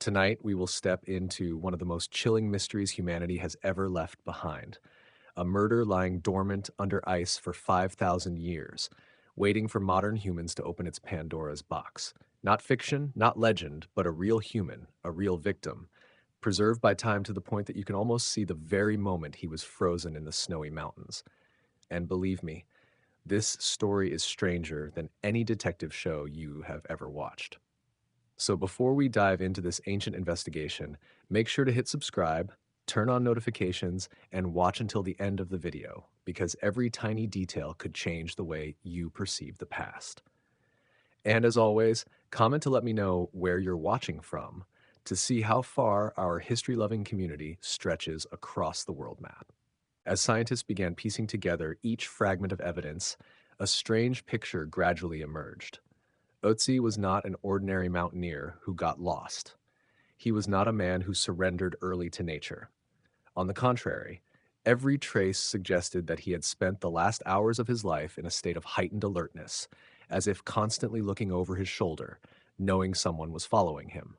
Tonight, we will step into one of the most chilling mysteries humanity has ever left behind. A murder lying dormant under ice for 5,000 years, waiting for modern humans to open its Pandora's box. Not fiction, not legend, but a real human, a real victim, preserved by time to the point that you can almost see the very moment he was frozen in the snowy mountains. And believe me, this story is stranger than any detective show you have ever watched. So before we dive into this ancient investigation, make sure to hit subscribe, turn on notifications, and watch until the end of the video, because every tiny detail could change the way you perceive the past. And as always, comment to let me know where you're watching from to see how far our history-loving community stretches across the world map. As scientists began piecing together each fragment of evidence, a strange picture gradually emerged. Ötzi was not an ordinary mountaineer who got lost. He was not a man who surrendered early to nature. On the contrary, every trace suggested that he had spent the last hours of his life in a state of heightened alertness, as if constantly looking over his shoulder, knowing someone was following him.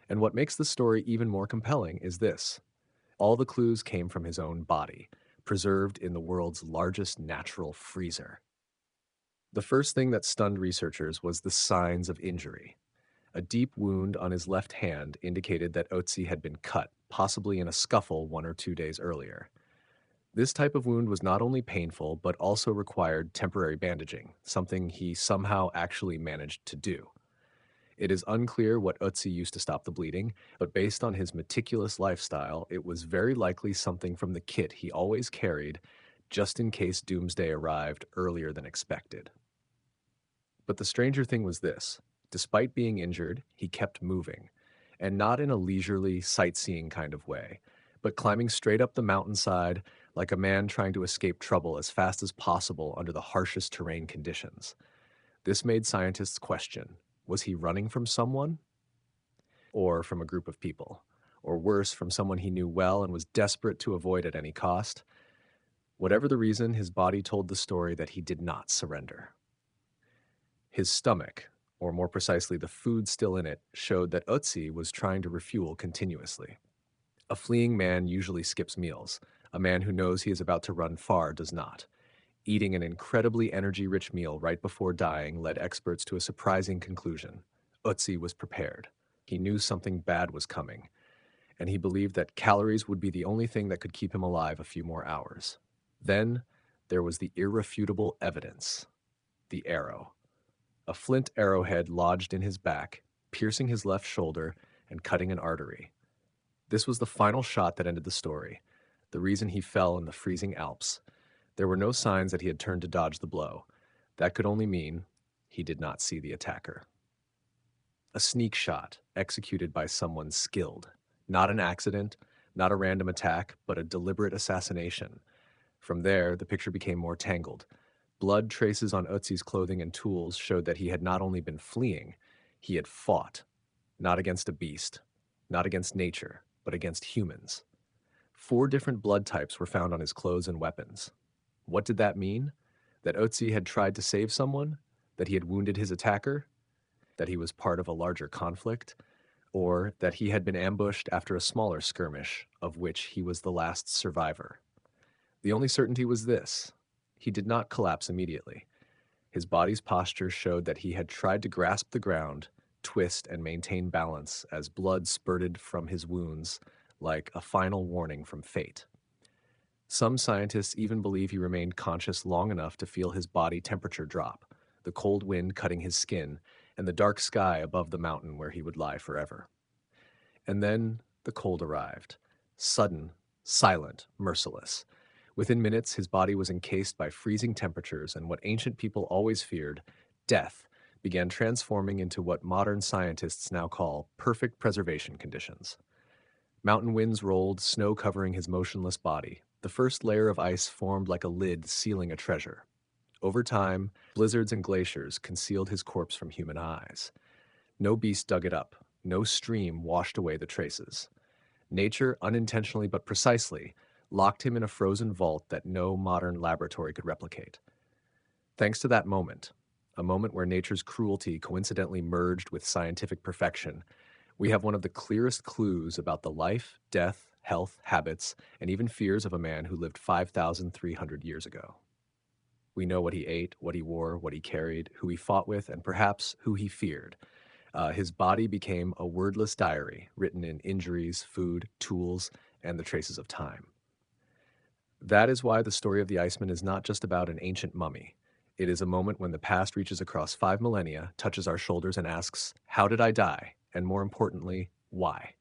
And what makes the story even more compelling is this: all the clues came from his own body, preserved in the world's largest natural freezer. The first thing that stunned researchers was the signs of injury. A deep wound on his left hand indicated that Ötzi had been cut, possibly in a scuffle 1 or 2 days earlier. This type of wound was not only painful, but also required temporary bandaging, something he somehow actually managed to do. It is unclear what Ötzi used to stop the bleeding, but based on his meticulous lifestyle, it was very likely something from the kit he always carried, just in case doomsday arrived earlier than expected. But the stranger thing was this: despite being injured, he kept moving, and not in a leisurely, sightseeing kind of way, but climbing straight up the mountainside like a man trying to escape trouble as fast as possible under the harshest terrain conditions. This made scientists question: was he running from someone? Or from a group of people? Or worse, from someone he knew well and was desperate to avoid at any cost? Whatever the reason, his body told the story that he did not surrender. His stomach, or more precisely the food still in it, showed that Ötzi was trying to refuel continuously. A fleeing man usually skips meals. A man who knows he is about to run far does not. Eating an incredibly energy-rich meal right before dying led experts to a surprising conclusion. Ötzi was prepared. He knew something bad was coming, and he believed that calories would be the only thing that could keep him alive a few more hours. Then there was the irrefutable evidence: the arrow. A flint arrowhead lodged in his back, piercing his left shoulder and cutting an artery. This was the final shot that ended the story, the reason he fell in the freezing Alps. There were no signs that he had turned to dodge the blow. That could only mean he did not see the attacker. A sneak shot executed by someone skilled. Not an accident, not a random attack, but a deliberate assassination. From there, the picture became more tangled. Blood traces on Ötzi's clothing and tools showed that he had not only been fleeing, he had fought. Not against a beast, not against nature, but against humans. 4 different blood types were found on his clothes and weapons. What did that mean? That Ötzi had tried to save someone? That he had wounded his attacker? That he was part of a larger conflict? Or that he had been ambushed after a smaller skirmish, of which he was the last survivor? The only certainty was this: he did not collapse immediately. His body's posture showed that he had tried to grasp the ground, twist, and maintain balance as blood spurted from his wounds like a final warning from fate. Some scientists even believe he remained conscious long enough to feel his body temperature drop, the cold wind cutting his skin, and the dark sky above the mountain where he would lie forever. And then the cold arrived. Sudden, silent, merciless. Within minutes, his body was encased by freezing temperatures, and what ancient people always feared, death, began transforming into what modern scientists now call perfect preservation conditions. Mountain winds rolled, snow covering his motionless body. The first layer of ice formed like a lid sealing a treasure. Over time, blizzards and glaciers concealed his corpse from human eyes. No beast dug it up. No stream washed away the traces. Nature, unintentionally but precisely, locked him in a frozen vault that no modern laboratory could replicate. Thanks to that moment, a moment where nature's cruelty coincidentally merged with scientific perfection, We have one of the clearest clues about the life, death, health, habits, and even fears of a man who lived 5,300 years ago. We know what he ate, what he wore, what he carried, who he fought with, and perhaps who he feared. His body became a wordless diary written in injuries, food, tools, and the traces of time. That is why the story of the Iceman is not just about an ancient mummy. It is a moment when the past reaches across 5 millennia, touches our shoulders, and asks, how did I die? And more importantly, why?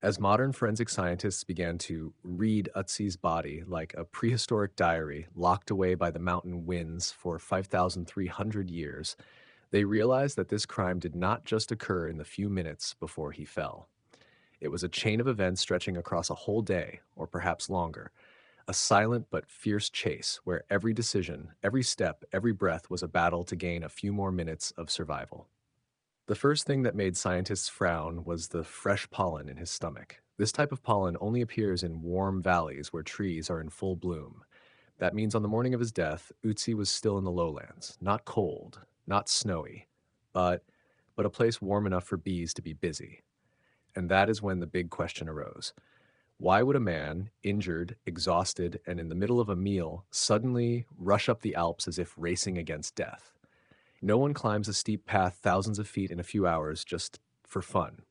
As modern forensic scientists began to read Ötzi's body like a prehistoric diary locked away by the mountain winds for 5,300 years, they realized that this crime did not just occur in the few minutes before he fell. It was a chain of events stretching across a whole day, or perhaps longer, a silent but fierce chase where every decision, every step, every breath was a battle to gain a few more minutes of survival. The first thing that made scientists frown was the fresh pollen in his stomach. This type of pollen only appears in warm valleys where trees are in full bloom. That means on the morning of his death, Ötzi was still in the lowlands, not cold, not snowy, but a place warm enough for bees to be busy. And that is when the big question arose. Why would a man, injured, exhausted, and in the middle of a meal, suddenly rush up the Alps as if racing against death? No one climbs a steep path thousands of feet in a few hours just for fun.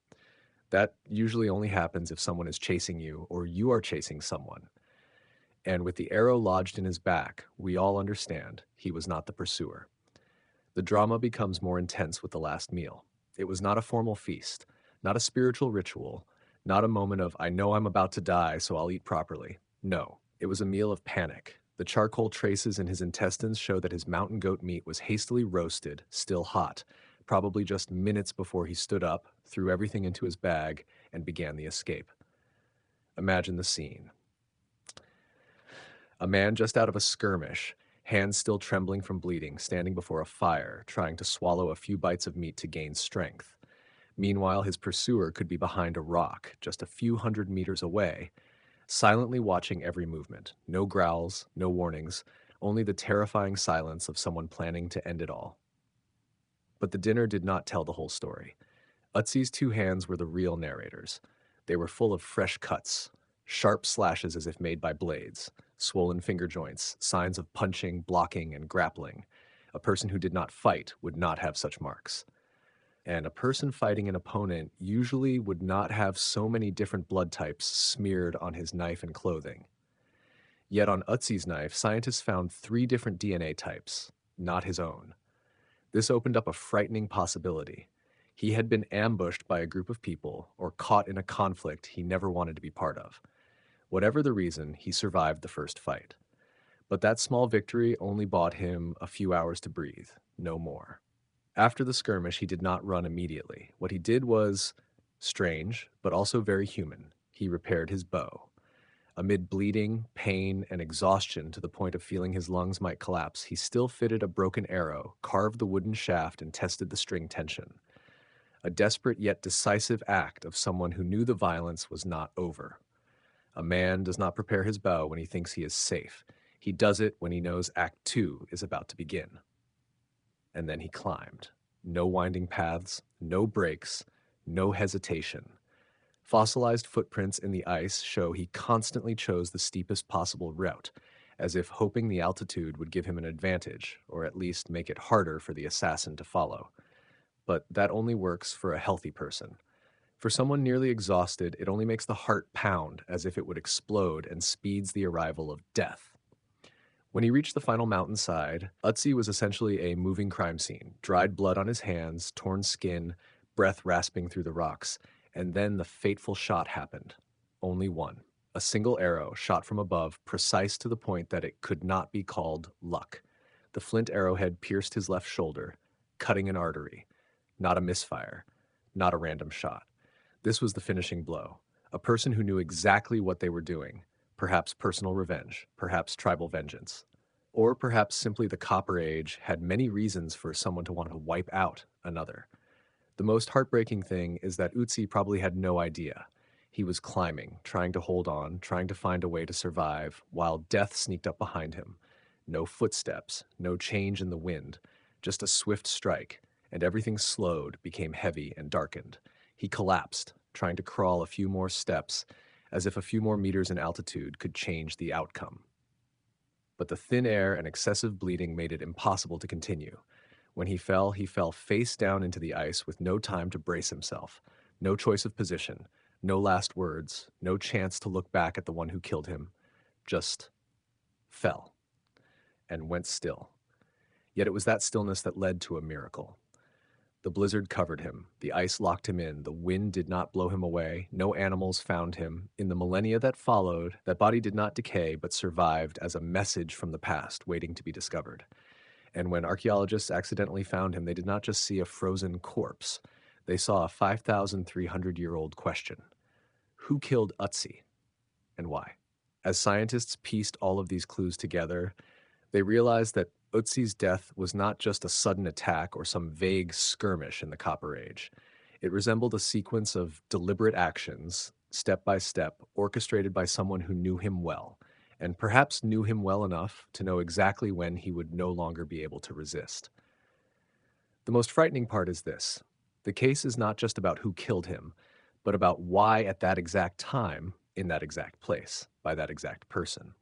That usually only happens if someone is chasing you or you are chasing someone. And with the arrow lodged in his back, we all understand he was not the pursuer. The drama becomes more intense with the last meal. It was not a formal feast, not a spiritual ritual, not a moment of, I know I'm about to die, so I'll eat properly. No, it was a meal of panic. The charcoal traces in his intestines show that his mountain goat meat was hastily roasted, still hot, probably just minutes before he stood up, threw everything into his bag, and began the escape. Imagine the scene. A man just out of a skirmish, hands still trembling from bleeding, standing before a fire, trying to swallow a few bites of meat to gain strength. Meanwhile, his pursuer could be behind a rock, just a few hundred meters away, silently watching every movement. No growls, no warnings, only the terrifying silence of someone planning to end it all. But the dinner did not tell the whole story. Ötzi's two hands were the real narrators. They were full of fresh cuts, sharp slashes as if made by blades, swollen finger joints, signs of punching, blocking, and grappling. A person who did not fight would not have such marks. And a person fighting an opponent usually would not have so many different blood types smeared on his knife and clothing. Yet on Ötzi's knife, scientists found 3 different DNA types, not his own. This opened up a frightening possibility. He had been ambushed by a group of people or caught in a conflict he never wanted to be part of. Whatever the reason, he survived the first fight. But that small victory only bought him a few hours to breathe, no more. After the skirmish, he did not run immediately. What he did was strange, but also very human. He repaired his bow. Amid bleeding, pain, and exhaustion to the point of feeling his lungs might collapse, he still fitted a broken arrow, carved the wooden shaft, and tested the string tension. A desperate yet decisive act of someone who knew the violence was not over. A man does not prepare his bow when he thinks he is safe. He does it when he knows Act 2 is about to begin. And then he climbed. No winding paths, no breaks, no hesitation. Fossilized footprints in the ice show he constantly chose the steepest possible route, as if hoping the altitude would give him an advantage, or at least make it harder for the assassin to follow. But that only works for a healthy person. For someone nearly exhausted, it only makes the heart pound as if it would explode and speeds the arrival of death. When he reached the final mountainside, Ötzi was essentially a moving crime scene. Dried blood on his hands, torn skin, breath rasping through the rocks. And then the fateful shot happened. Only one. A single arrow shot from above, precise to the point that it could not be called luck. The flint arrowhead pierced his left shoulder, cutting an artery. Not a misfire. Not a random shot. This was the finishing blow. A person who knew exactly what they were doing. Perhaps personal revenge, perhaps tribal vengeance. Or perhaps simply the Copper Age had many reasons for someone to want to wipe out another. The most heartbreaking thing is that Ötzi probably had no idea. He was climbing, trying to hold on, trying to find a way to survive, while death sneaked up behind him. No footsteps, no change in the wind, just a swift strike, and everything slowed, became heavy and darkened. He collapsed, trying to crawl a few more steps, as if a few more meters in altitude could change the outcome. But the thin air and excessive bleeding made it impossible to continue. When he fell face down into the ice with no time to brace himself, no choice of position, no last words, no chance to look back at the one who killed him, just fell and went still. Yet it was that stillness that led to a miracle. The blizzard covered him, the ice locked him in, the wind did not blow him away, no animals found him. In the millennia that followed, that body did not decay but survived as a message from the past waiting to be discovered. And when archaeologists accidentally found him, they did not just see a frozen corpse. They saw a 5,300-year-old question. Who killed Ötzi, and why? As scientists pieced all of these clues together, they realized that Ötzi's death was not just a sudden attack or some vague skirmish in the Copper Age. It resembled a sequence of deliberate actions, step by step, orchestrated by someone who knew him well, and perhaps knew him well enough to know exactly when he would no longer be able to resist. The most frightening part is this. The case is not just about who killed him, but about why at that exact time, in that exact place, by that exact person.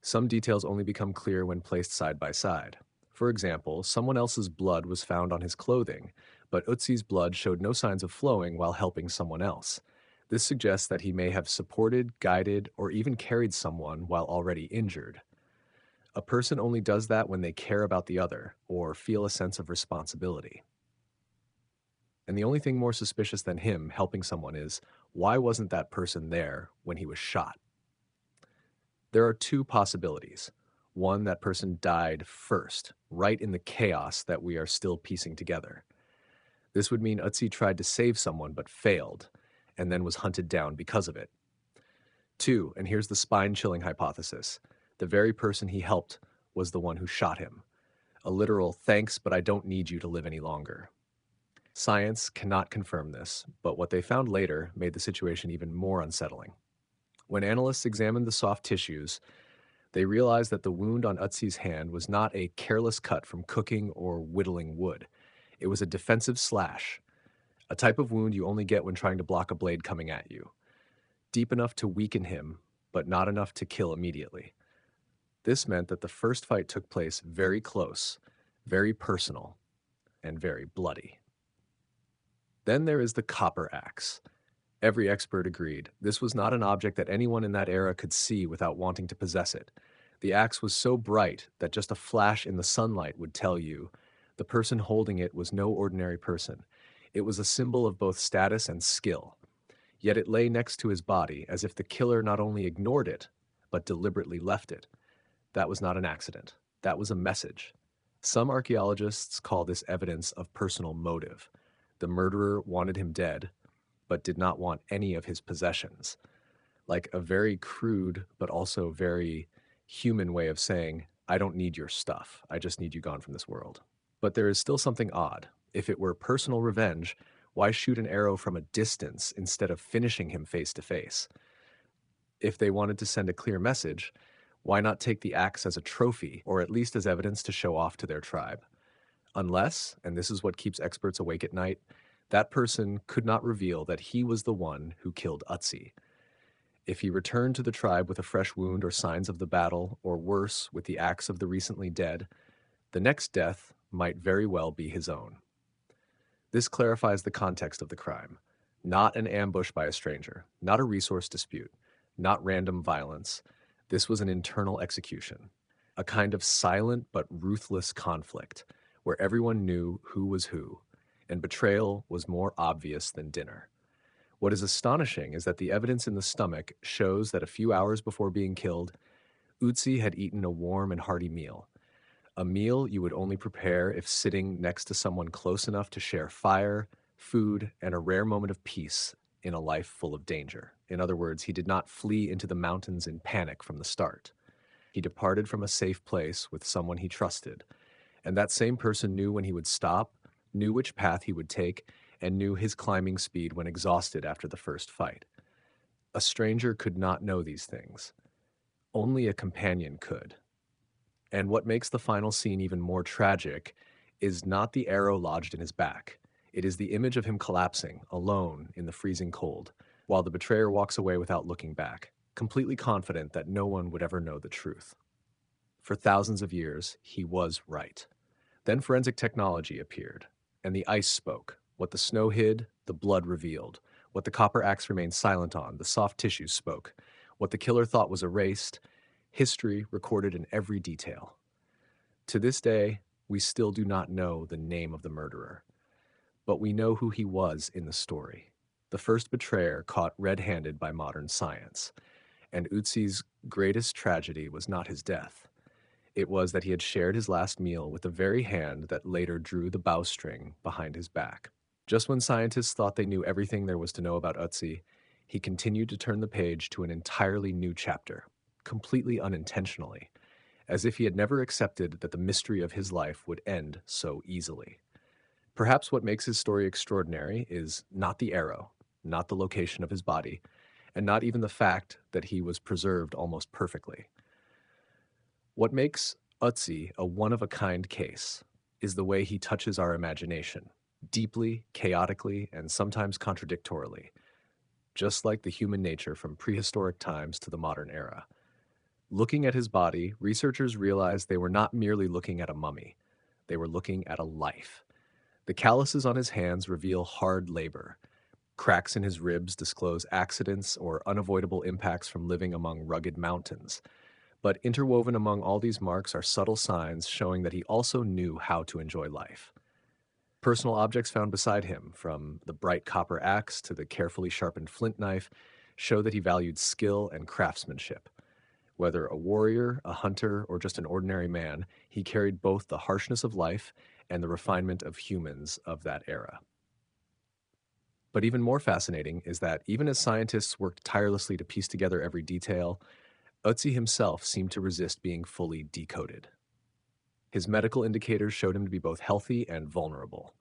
Some details only become clear when placed side by side. For example, someone else's blood was found on his clothing, but Ötzi's blood showed no signs of flowing while helping someone else. This suggests that he may have supported, guided, or even carried someone while already injured. A person only does that when they care about the other or feel a sense of responsibility. And the only thing more suspicious than him helping someone is, why wasn't that person there when he was shot? There are two possibilities. One, that person died first, right in the chaos that we are still piecing together. This would mean Ötzi tried to save someone but failed, and then was hunted down because of it. Two, and here's the spine-chilling hypothesis, the very person he helped was the one who shot him. A literal thanks, but I don't need you to live any longer. Science cannot confirm this, but what they found later made the situation even more unsettling. When analysts examined the soft tissues, they realized that the wound on Ötzi's hand was not a careless cut from cooking or whittling wood. It was a defensive slash, a type of wound you only get when trying to block a blade coming at you. Deep enough to weaken him, but not enough to kill immediately. This meant that the first fight took place very close, very personal, and very bloody. Then there is the copper axe. Every expert agreed. This was not an object that anyone in that era could see without wanting to possess it. The axe was so bright that just a flash in the sunlight would tell you the person holding it was no ordinary person. It was a symbol of both status and skill. Yet it lay next to his body as if the killer not only ignored it, but deliberately left it. That was not an accident. That was a message. Some archaeologists call this evidence of personal motive. The murderer wanted him dead, but did not want any of his possessions. Like a very crude, but also very human way of saying, I don't need your stuff. I just need you gone from this world. But there is still something odd. If it were personal revenge, why shoot an arrow from a distance instead of finishing him face to face? If they wanted to send a clear message, why not take the axe as a trophy, or at least as evidence to show off to their tribe? Unless, and this is what keeps experts awake at night, that person could not reveal that he was the one who killed Ötzi. If he returned to the tribe with a fresh wound or signs of the battle, or worse, with the axe of the recently dead, the next death might very well be his own. This clarifies the context of the crime. Not an ambush by a stranger, not a resource dispute, not random violence. This was an internal execution, a kind of silent but ruthless conflict, where everyone knew who was who, and betrayal was more obvious than dinner. What is astonishing is that the evidence in the stomach shows that a few hours before being killed, Ötzi had eaten a warm and hearty meal. A meal you would only prepare if sitting next to someone close enough to share fire, food, and a rare moment of peace in a life full of danger. In other words, he did not flee into the mountains in panic from the start. He departed from a safe place with someone he trusted, and that same person knew when he would stop, knew which path he would take, and knew his climbing speed when exhausted after the first fight. A stranger could not know these things. Only a companion could. And what makes the final scene even more tragic is not the arrow lodged in his back. It is the image of him collapsing, alone, in the freezing cold, while the betrayer walks away without looking back, completely confident that no one would ever know the truth. For thousands of years, he was right. Then forensic technology appeared, and the ice spoke. What the snow hid, the blood revealed. What the copper axe remained silent on, the soft tissues spoke. What the killer thought was erased, history recorded in every detail. To this day, we still do not know the name of the murderer, but we know who he was in the story. The first betrayer caught red-handed by modern science. And Ötzi's greatest tragedy was not his death. It was that he had shared his last meal with the very hand that later drew the bowstring behind his back. Just when scientists thought they knew everything there was to know about Ötzi, he continued to turn the page to an entirely new chapter, completely unintentionally, as if he had never accepted that the mystery of his life would end so easily. Perhaps what makes his story extraordinary is not the arrow, not the location of his body, and not even the fact that he was preserved almost perfectly. What makes Ötzi a one-of-a-kind case is the way he touches our imagination, deeply, chaotically, and sometimes contradictorily, just like the human nature from prehistoric times to the modern era. Looking at his body, researchers realized they were not merely looking at a mummy. They were looking at a life. The calluses on his hands reveal hard labor. Cracks in his ribs disclose accidents or unavoidable impacts from living among rugged mountains. But interwoven among all these marks are subtle signs showing that he also knew how to enjoy life. Personal objects found beside him, from the bright copper axe to the carefully sharpened flint knife, show that he valued skill and craftsmanship. Whether a warrior, a hunter, or just an ordinary man, he carried both the harshness of life and the refinement of humans of that era. But even more fascinating is that even as scientists worked tirelessly to piece together every detail, Ötzi himself seemed to resist being fully decoded. His medical indicators showed him to be both healthy and vulnerable.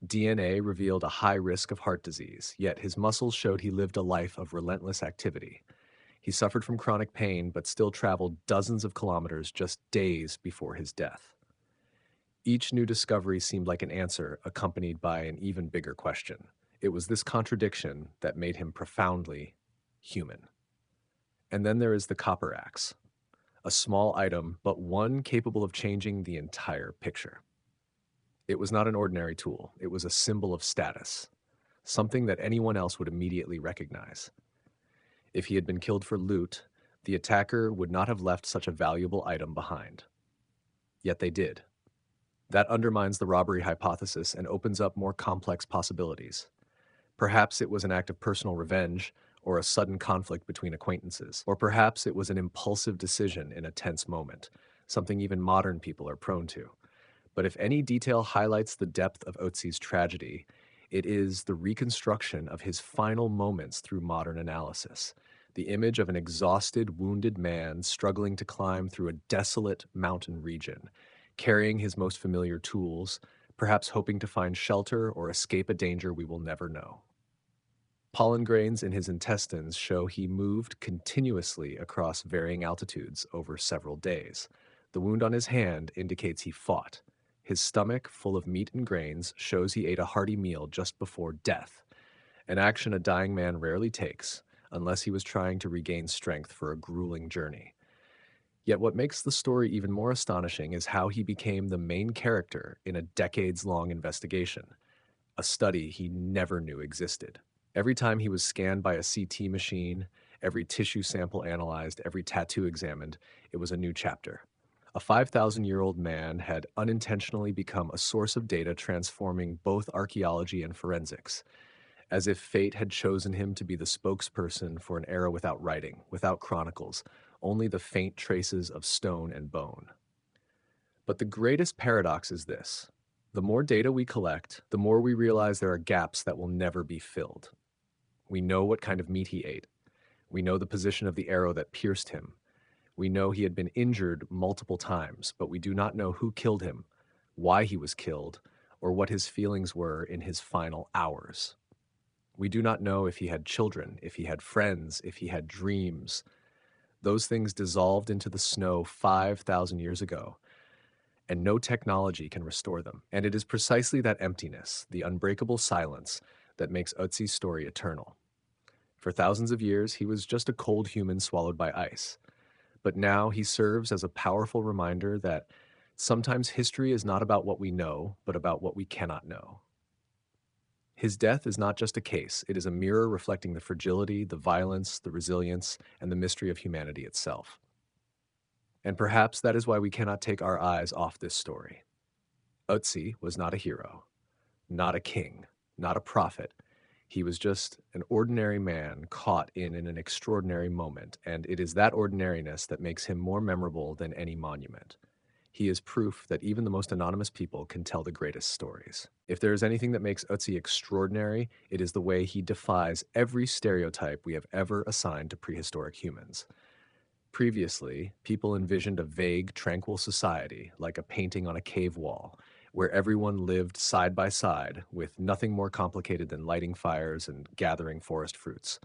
DNA revealed a high risk of heart disease, yet his muscles showed he lived a life of relentless activity. He suffered from chronic pain, but still traveled dozens of kilometers just days before his death. Each new discovery seemed like an answer accompanied by an even bigger question. It was this contradiction that made him profoundly human. And then there is the copper axe, a small item, but one capable of changing the entire picture. It was not an ordinary tool. It was a symbol of status, something that anyone else would immediately recognize. If he had been killed for loot, the attacker would not have left such a valuable item behind. Yet they did. That undermines the robbery hypothesis and opens up more complex possibilities. Perhaps it was an act of personal revenge, or a sudden conflict between acquaintances, or perhaps it was an impulsive decision in a tense moment, something even modern people are prone to. But if any detail highlights the depth of Ötzi's tragedy, it is the reconstruction of his final moments through modern analysis. The image of an exhausted, wounded man struggling to climb through a desolate mountain region, carrying his most familiar tools, perhaps hoping to find shelter or escape a danger we will never know. Pollen grains in his intestines show he moved continuously across varying altitudes over several days. The wound on his hand indicates he fought. His stomach, full of meat and grains, shows he ate a hearty meal just before death, an action a dying man rarely takes, unless he was trying to regain strength for a grueling journey. Yet what makes the story even more astonishing is how he became the main character in a decades-long investigation, a study he never knew existed. Every time he was scanned by a CT machine, every tissue sample analyzed, every tattoo examined, it was a new chapter. A 5,000-year-old man had unintentionally become a source of data transforming both archaeology and forensics, as if fate had chosen him to be the spokesperson for an era without writing, without chronicles, only the faint traces of stone and bone. But the greatest paradox is this. The more data we collect, the more we realize there are gaps that will never be filled. We know what kind of meat he ate. We know the position of the arrow that pierced him. We know he had been injured multiple times, but we do not know who killed him, why he was killed, or what his feelings were in his final hours. We do not know if he had children, if he had friends, if he had dreams. Those things dissolved into the snow 5,000 years ago, and no technology can restore them. And it is precisely that emptiness, the unbreakable silence, that makes Ötzi's story eternal. For thousands of years, he was just a cold human swallowed by ice. But now he serves as a powerful reminder that sometimes history is not about what we know, but about what we cannot know. His death is not just a case, it is a mirror reflecting the fragility, the violence, the resilience, and the mystery of humanity itself. And perhaps that is why we cannot take our eyes off this story. Ötzi was not a hero, not a king, not a prophet. He was just an ordinary man caught in an extraordinary moment, and it is that ordinariness that makes him more memorable than any monument. He is proof that even the most anonymous people can tell the greatest stories. If there is anything that makes Ötzi extraordinary, it is the way he defies every stereotype we have ever assigned to prehistoric humans. Previously, people envisioned a vague, tranquil society, like a painting on a cave wall, where everyone lived side by side, with nothing more complicated than lighting fires and gathering forest fruits.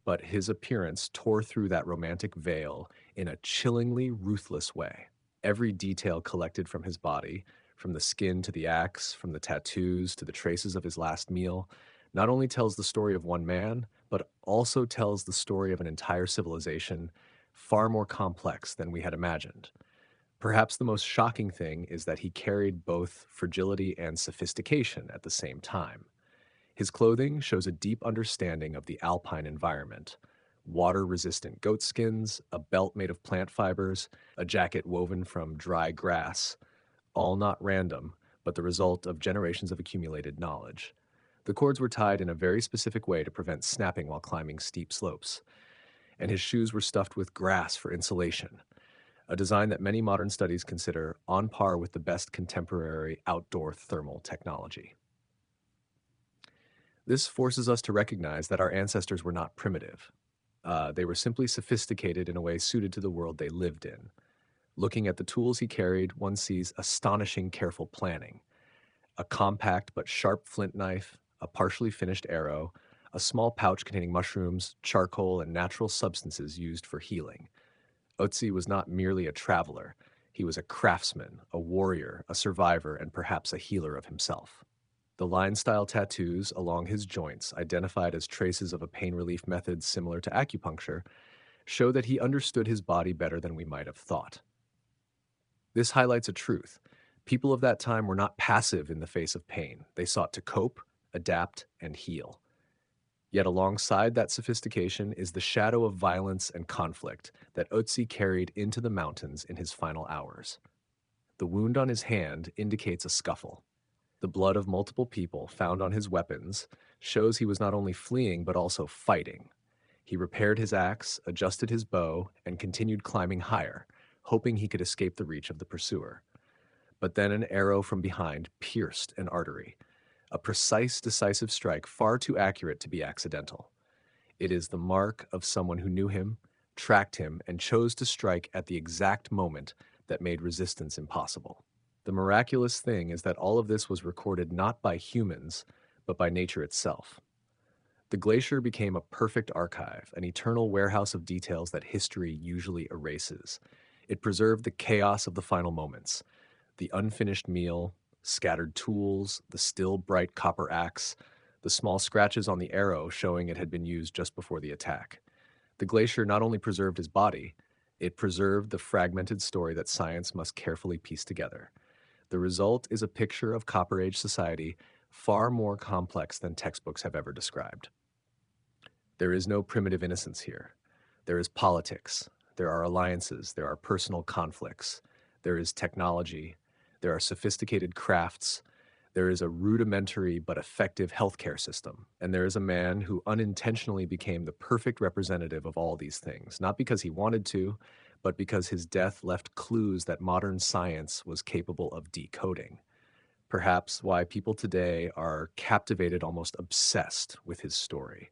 But his appearance tore through that romantic veil in a chillingly ruthless way. Every detail collected from his body, from the skin to the axe, from the tattoos to the traces of his last meal, not only tells the story of one man, but also tells the story of an entire civilization, far more complex than we had imagined. Perhaps the most shocking thing is that he carried both fragility and sophistication at the same time. His clothing shows a deep understanding of the alpine environment. Water-resistant goat skins, a belt made of plant fibers, a jacket woven from dry grass, all not random, but the result of generations of accumulated knowledge. The cords were tied in a very specific way to prevent snapping while climbing steep slopes, and his shoes were stuffed with grass for insulation, a design that many modern studies consider on par with the best contemporary outdoor thermal technology. This forces us to recognize that our ancestors were not primitive. They were simply sophisticated in a way suited to the world they lived in. Looking at the tools he carried, one sees astonishing careful planning. A compact but sharp flint knife, a partially finished arrow, a small pouch containing mushrooms, charcoal, and natural substances used for healing. Ötzi was not merely a traveler. He was a craftsman, a warrior, a survivor, and perhaps a healer of himself. The line-style tattoos along his joints, identified as traces of a pain relief method similar to acupuncture, show that he understood his body better than we might have thought. This highlights a truth. People of that time were not passive in the face of pain. They sought to cope, adapt, and heal. Yet alongside that sophistication is the shadow of violence and conflict that Ötzi carried into the mountains in his final hours. The wound on his hand indicates a scuffle. The blood of multiple people found on his weapons shows he was not only fleeing but also fighting. He repaired his axe, adjusted his bow, and continued climbing higher, hoping he could escape the reach of the pursuer. But then an arrow from behind pierced an artery, a precise, decisive strike far too accurate to be accidental. It is the mark of someone who knew him, tracked him, and chose to strike at the exact moment that made resistance impossible. The miraculous thing is that all of this was recorded not by humans, but by nature itself. The glacier became a perfect archive, an eternal warehouse of details that history usually erases. It preserved the chaos of the final moments, the unfinished meal, scattered tools, the still bright copper axe, the small scratches on the arrow showing it had been used just before the attack. The glacier not only preserved his body, it preserved the fragmented story that science must carefully piece together. The result is a picture of Copper Age society far more complex than textbooks have ever described. There is no primitive innocence here. There is politics, there are alliances, there are personal conflicts, there is technology, there are sophisticated crafts, there is a rudimentary but effective healthcare system, and there is a man who unintentionally became the perfect representative of all these things, not because he wanted to, but because his death left clues that modern science was capable of decoding. Perhaps why people today are captivated, almost obsessed with his story.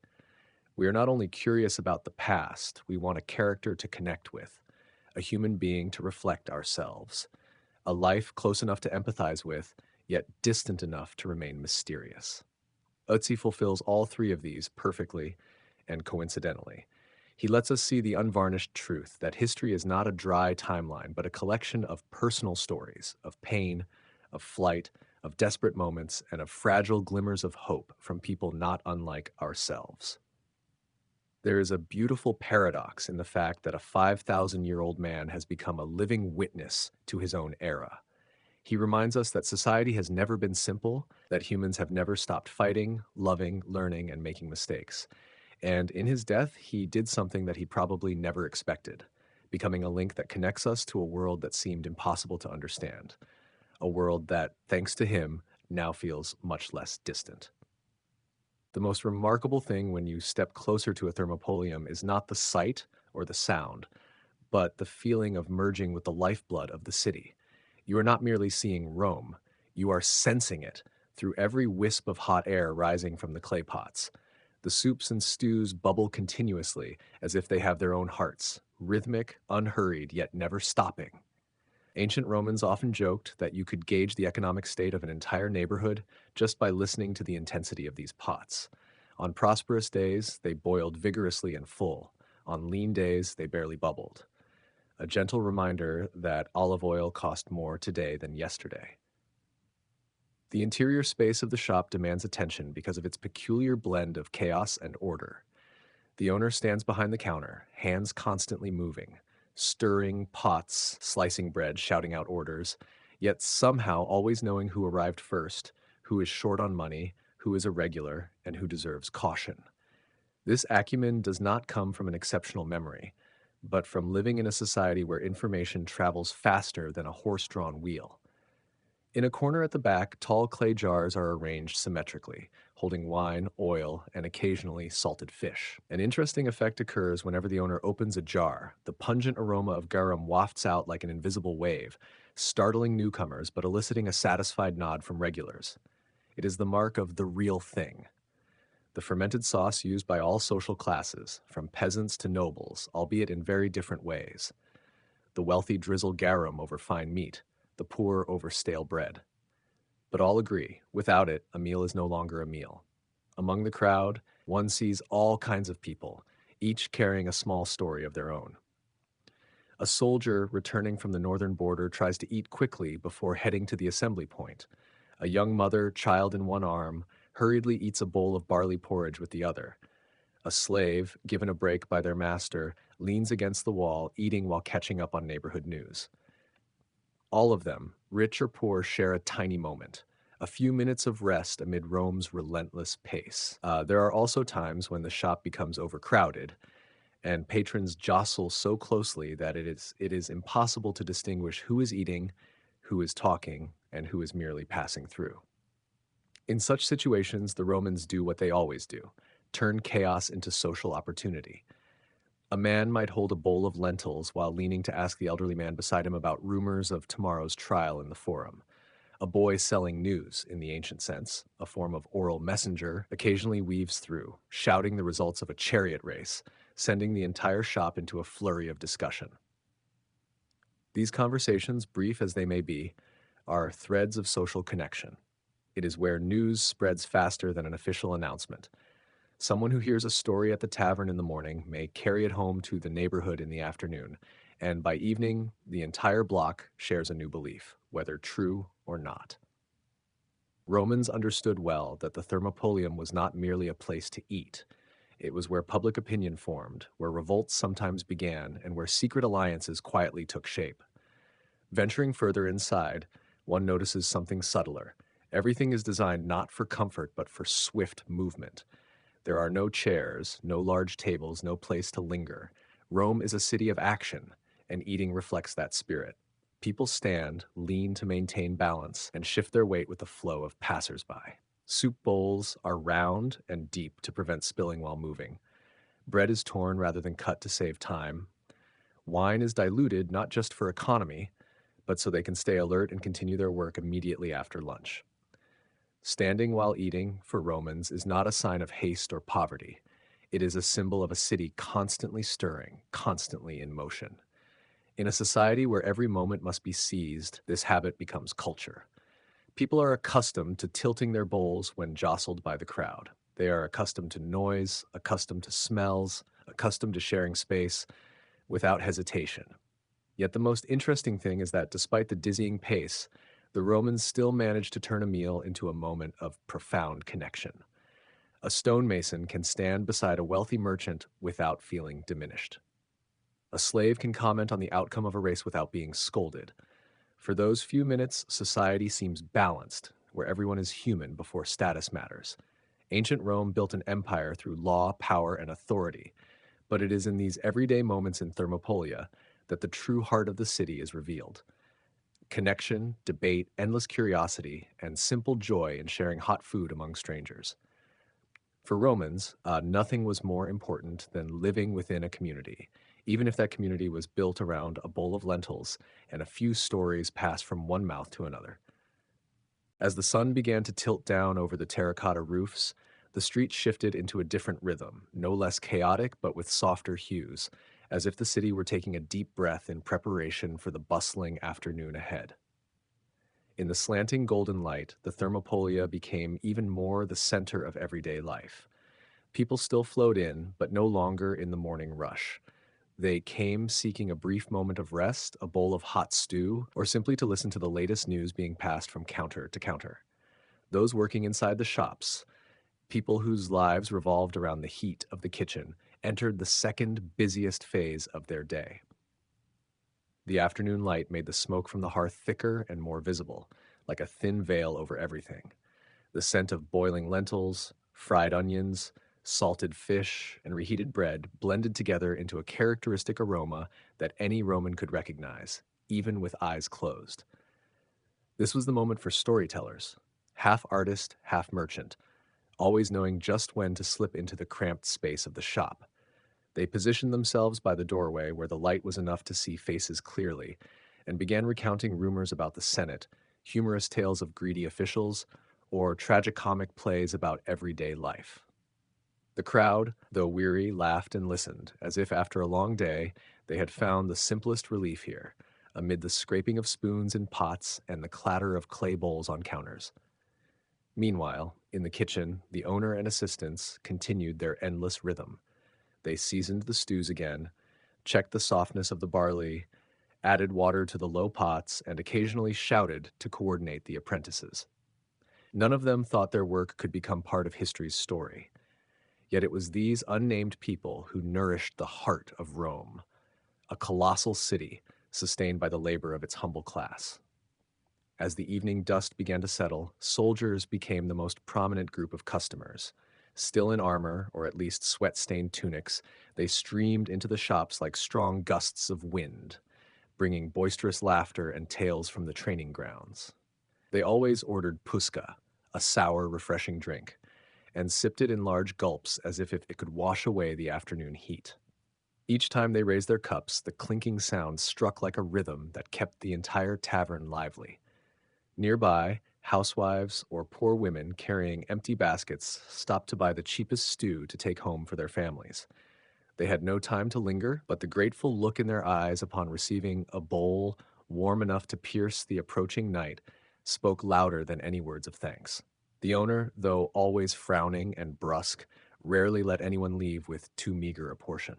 We are not only curious about the past, we want a character to connect with, a human being to reflect ourselves, a life close enough to empathize with, yet distant enough to remain mysterious. Ötzi fulfills all three of these perfectly and coincidentally. He lets us see the unvarnished truth that history is not a dry timeline, but a collection of personal stories, of pain, of flight, of desperate moments, and of fragile glimmers of hope from people not unlike ourselves. There is a beautiful paradox in the fact that a 5,000-year-old man has become a living witness to his own era. He reminds us that society has never been simple, that humans have never stopped fighting, loving, learning, and making mistakes. And in his death, he did something that he probably never expected, becoming a link that connects us to a world that seemed impossible to understand, a world that, thanks to him, now feels much less distant. The most remarkable thing when you step closer to a thermopolium is not the sight or the sound, but the feeling of merging with the lifeblood of the city. You are not merely seeing Rome, you are sensing it through every wisp of hot air rising from the clay pots. The soups and stews bubble continuously as if they have their own hearts, rhythmic, unhurried, yet never stopping. Ancient Romans often joked that you could gauge the economic state of an entire neighborhood just by listening to the intensity of these pots. On prosperous days, they boiled vigorously and full. On lean days, they barely bubbled. A gentle reminder that olive oil cost more today than yesterday. The interior space of the shop demands attention because of its peculiar blend of chaos and order. The owner stands behind the counter, hands constantly moving, stirring pots, slicing bread, shouting out orders, yet somehow always knowing who arrived first, who is short on money, who is a regular, and who deserves caution. This acumen does not come from an exceptional memory, but from living in a society where information travels faster than a horse-drawn wheel. In a corner at the back, tall clay jars are arranged symmetrically, holding wine, oil, and occasionally salted fish. An interesting effect occurs whenever the owner opens a jar. The pungent aroma of garum wafts out like an invisible wave, startling newcomers but eliciting a satisfied nod from regulars. It is the mark of the real thing. The fermented sauce used by all social classes, from peasants to nobles, albeit in very different ways. The wealthy drizzle garum over fine meat, the poor over stale bread. But all agree, without it, a meal is no longer a meal. Among the crowd, one sees all kinds of people, each carrying a small story of their own. A soldier returning from the northern border tries to eat quickly before heading to the assembly point. A young mother, child in one arm, hurriedly eats a bowl of barley porridge with the other. A slave, given a break by their master, leans against the wall, eating while catching up on neighborhood news. All of them, rich or poor, share a tiny moment, a few minutes of rest amid Rome's relentless pace. There are also times when the shop becomes overcrowded, and patrons jostle so closely that it is impossible to distinguish who is eating, who is talking, and who is merely passing through. In such situations, the Romans do what they always do: turn chaos into social opportunity. A man might hold a bowl of lentils while leaning to ask the elderly man beside him about rumors of tomorrow's trial in the forum. A boy selling news, in the ancient sense, a form of oral messenger, occasionally weaves through, shouting the results of a chariot race, sending the entire shop into a flurry of discussion. These conversations, brief as they may be, are threads of social connection. It is where news spreads faster than an official announcement. Someone who hears a story at the tavern in the morning may carry it home to the neighborhood in the afternoon, and by evening, the entire block shares a new belief, whether true or not. Romans understood well that the Thermopolium was not merely a place to eat. It was where public opinion formed, where revolts sometimes began, and where secret alliances quietly took shape. Venturing further inside, one notices something subtler. Everything is designed not for comfort, but for swift movement. There are no chairs, no large tables, no place to linger. Rome is a city of action, and eating reflects that spirit. People stand, lean to maintain balance, and shift their weight with the flow of passersby. Soup bowls are round and deep to prevent spilling while moving. Bread is torn rather than cut to save time. Wine is diluted not just for economy, but so they can stay alert and continue their work immediately after lunch. Standing while eating, for Romans, is not a sign of haste or poverty. It is a symbol of a city constantly stirring, constantly in motion. In a society where every moment must be seized, this habit becomes culture. People are accustomed to tilting their bowls when jostled by the crowd. They are accustomed to noise, accustomed to smells, accustomed to sharing space without hesitation. Yet the most interesting thing is that despite the dizzying pace, the Romans still managed to turn a meal into a moment of profound connection. A stonemason can stand beside a wealthy merchant without feeling diminished. A slave can comment on the outcome of a race without being scolded. For those few minutes, society seems balanced, where everyone is human before status matters. Ancient Rome built an empire through law, power, and authority, but it is in these everyday moments in Thermopolia that the true heart of the city is revealed. Connection, debate, endless curiosity, and simple joy in sharing hot food among strangers. For Romans, nothing was more important than living within a community, even if that community was built around a bowl of lentils and a few stories passed from one mouth to another. As the sun began to tilt down over the terracotta roofs, the street shifted into a different rhythm, no less chaotic but with softer hues, as if the city were taking a deep breath in preparation for the bustling afternoon ahead. In the slanting golden light, the Thermopolia became even more the center of everyday life. People still flowed in, but no longer in the morning rush. They came seeking a brief moment of rest, a bowl of hot stew, or simply to listen to the latest news being passed from counter to counter. Those working inside the shops, people whose lives revolved around the heat of the kitchen, entered the second busiest phase of their day. The afternoon light made the smoke from the hearth thicker and more visible, like a thin veil over everything. The scent of boiling lentils, fried onions, salted fish, and reheated bread blended together into a characteristic aroma that any Roman could recognize, even with eyes closed. This was the moment for storytellers, half artist, half merchant, always knowing just when to slip into the cramped space of the shop. They positioned themselves by the doorway where the light was enough to see faces clearly, and began recounting rumors about the Senate, humorous tales of greedy officials, or tragicomic plays about everyday life. The crowd, though weary, laughed and listened, as if after a long day they had found the simplest relief here, amid the scraping of spoons in pots and the clatter of clay bowls on counters. Meanwhile, in the kitchen, the owner and assistants continued their endless rhythm. They seasoned the stews again, checked the softness of the barley, added water to the low pots, and occasionally shouted to coordinate the apprentices. None of them thought their work could become part of history's story. Yet it was these unnamed people who nourished the heart of Rome, a colossal city sustained by the labor of its humble class. As the evening dust began to settle, soldiers became the most prominent group of customers. Still in armor, or at least sweat-stained tunics, they streamed into the shops like strong gusts of wind, bringing boisterous laughter and tales from the training grounds. They always ordered puska, a sour, refreshing drink, and sipped it in large gulps as if it could wash away the afternoon heat. Each time they raised their cups, the clinking sound struck like a rhythm that kept the entire tavern lively. Nearby, housewives or poor women carrying empty baskets stopped to buy the cheapest stew to take home for their families. They had no time to linger, but the grateful look in their eyes upon receiving a bowl warm enough to pierce the approaching night spoke louder than any words of thanks. The owner, though always frowning and brusque, rarely let anyone leave with too meager a portion.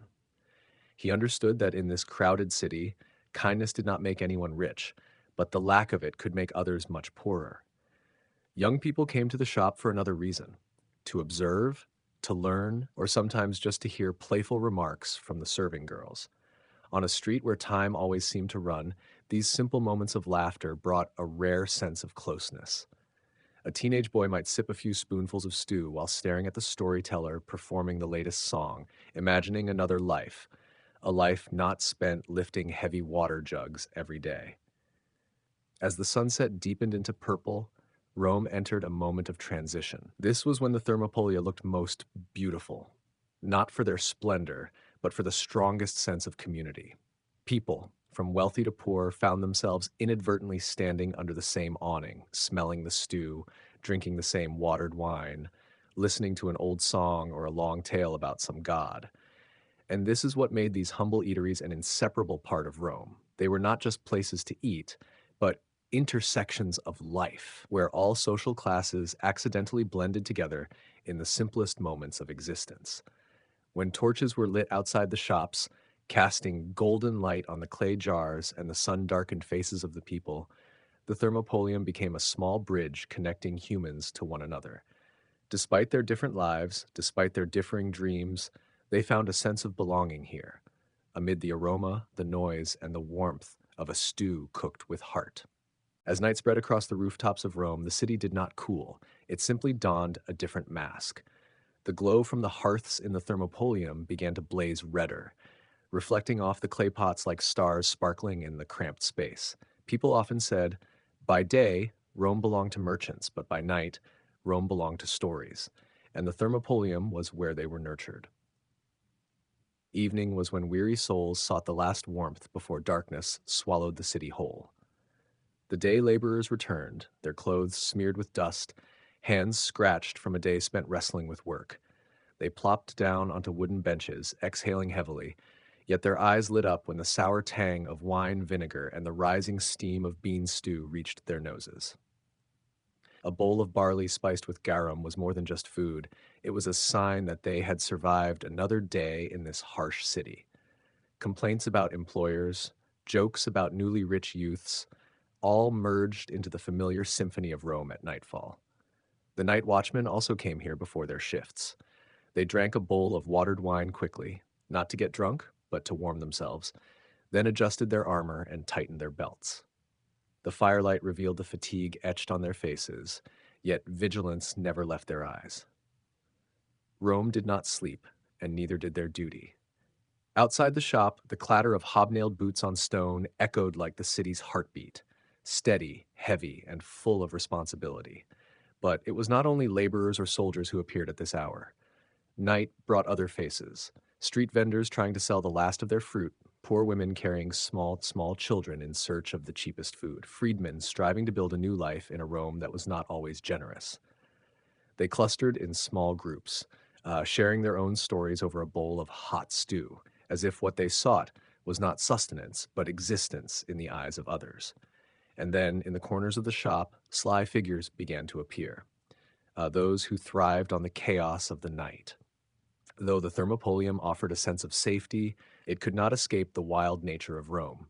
He understood that in this crowded city, kindness did not make anyone rich, but the lack of it could make others much poorer. Young people came to the shop for another reason: to observe, to learn, or sometimes just to hear playful remarks from the serving girls. On a street where time always seemed to run, these simple moments of laughter brought a rare sense of closeness. A teenage boy might sip a few spoonfuls of stew while staring at the storyteller performing the latest song, imagining another life, a life not spent lifting heavy water jugs every day. As the sunset deepened into purple, Rome entered a moment of transition. This was when the Thermopolia looked most beautiful, not for their splendor, but for the strongest sense of community. People, from wealthy to poor, found themselves inadvertently standing under the same awning, smelling the stew, drinking the same watered wine, listening to an old song or a long tale about some god. And this is what made these humble eateries an inseparable part of Rome. They were not just places to eat, but intersections of life, where all social classes accidentally blended together in the simplest moments of existence. When torches were lit outside the shops, casting golden light on the clay jars and the sun darkened faces of the people, the thermopolium became a small bridge connecting humans to one another. Despite their different lives, despite their differing dreams, they found a sense of belonging here, amid the aroma, the noise, and the warmth of a stew cooked with heart. As night spread across the rooftops of Rome, the city did not cool. It simply donned a different mask. The glow from the hearths in the thermopolium began to blaze redder, reflecting off the clay pots like stars sparkling in the cramped space. People often said, by day, Rome belonged to merchants, but by night, Rome belonged to stories, and the thermopolium was where they were nurtured. Evening was when weary souls sought the last warmth before darkness swallowed the city whole. The day laborers returned, their clothes smeared with dust, hands scratched from a day spent wrestling with work. They plopped down onto wooden benches, exhaling heavily, yet their eyes lit up when the sour tang of wine vinegar and the rising steam of bean stew reached their noses. A bowl of barley spiced with garum was more than just food. It was a sign that they had survived another day in this harsh city. Complaints about employers, jokes about newly rich youths, all merged into the familiar symphony of Rome at nightfall. The night watchmen also came here before their shifts. They drank a bowl of watered wine quickly, not to get drunk, but to warm themselves, then adjusted their armor and tightened their belts. The firelight revealed the fatigue etched on their faces, yet vigilance never left their eyes. Rome did not sleep, and neither did their duty. Outside the shop, the clatter of hobnailed boots on stone echoed like the city's heartbeat, steady, heavy, and full of responsibility. But it was not only laborers or soldiers who appeared at this hour. Night brought other faces, street vendors trying to sell the last of their fruit, poor women carrying small children in search of the cheapest food, freedmen striving to build a new life in a Rome that was not always generous. They clustered in small groups, sharing their own stories over a bowl of hot stew, as if what they sought was not sustenance, but existence in the eyes of others. And then, in the corners of the shop, sly figures began to appear, those who thrived on the chaos of the night. Though the thermopolium offered a sense of safety, it could not escape the wild nature of Rome.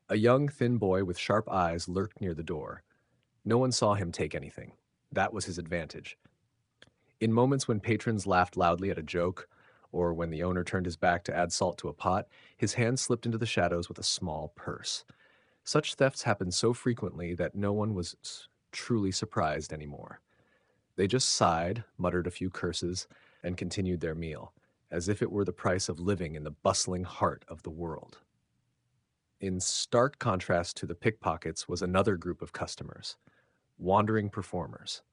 A young, thin boy with sharp eyes lurked near the door. No one saw him take anything. That was his advantage. In moments when patrons laughed loudly at a joke, or when the owner turned his back to add salt to a pot, his hand slipped into the shadows with a small purse. Such thefts happened so frequently that no one was truly surprised anymore. They just sighed, muttered a few curses, and continued their meal, as if it were the price of living in the bustling heart of the world. In stark contrast to the pickpockets was another group of customers, wandering performers.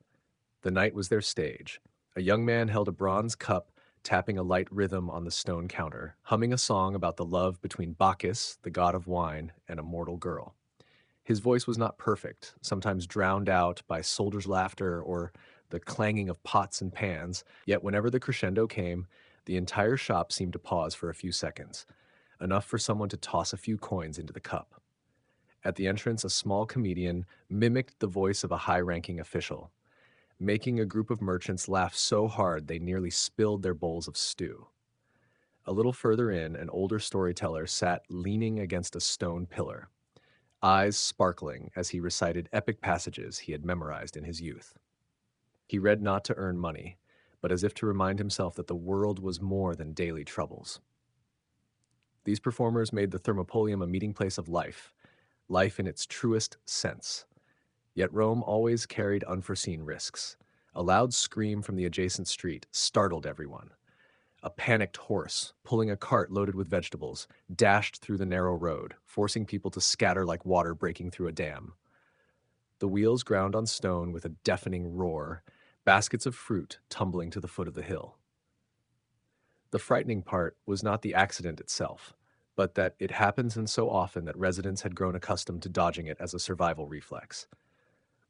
The night was their stage. A young man held a bronze cup, tapping a light rhythm on the stone counter, humming a song about the love between Bacchus, the god of wine, and a mortal girl. His voice was not perfect, sometimes drowned out by soldiers' laughter or the clanging of pots and pans, yet whenever the crescendo came, the entire shop seemed to pause for a few seconds, enough for someone to toss a few coins into the cup. At the entrance, a small comedian mimicked the voice of a high-ranking official, making a group of merchants laugh so hard they nearly spilled their bowls of stew. A little further in, an older storyteller sat leaning against a stone pillar, eyes sparkling as he recited epic passages he had memorized in his youth. He read not to earn money, but as if to remind himself that the world was more than daily troubles. These performers made the Thermopolium a meeting place of life, life in its truest sense. Yet Rome always carried unforeseen risks. A loud scream from the adjacent street startled everyone. A panicked horse, pulling a cart loaded with vegetables, dashed through the narrow road, forcing people to scatter like water breaking through a dam. The wheels ground on stone with a deafening roar, baskets of fruit tumbling to the foot of the hill. The frightening part was not the accident itself, but that it happens and so often that residents had grown accustomed to dodging it as a survival reflex.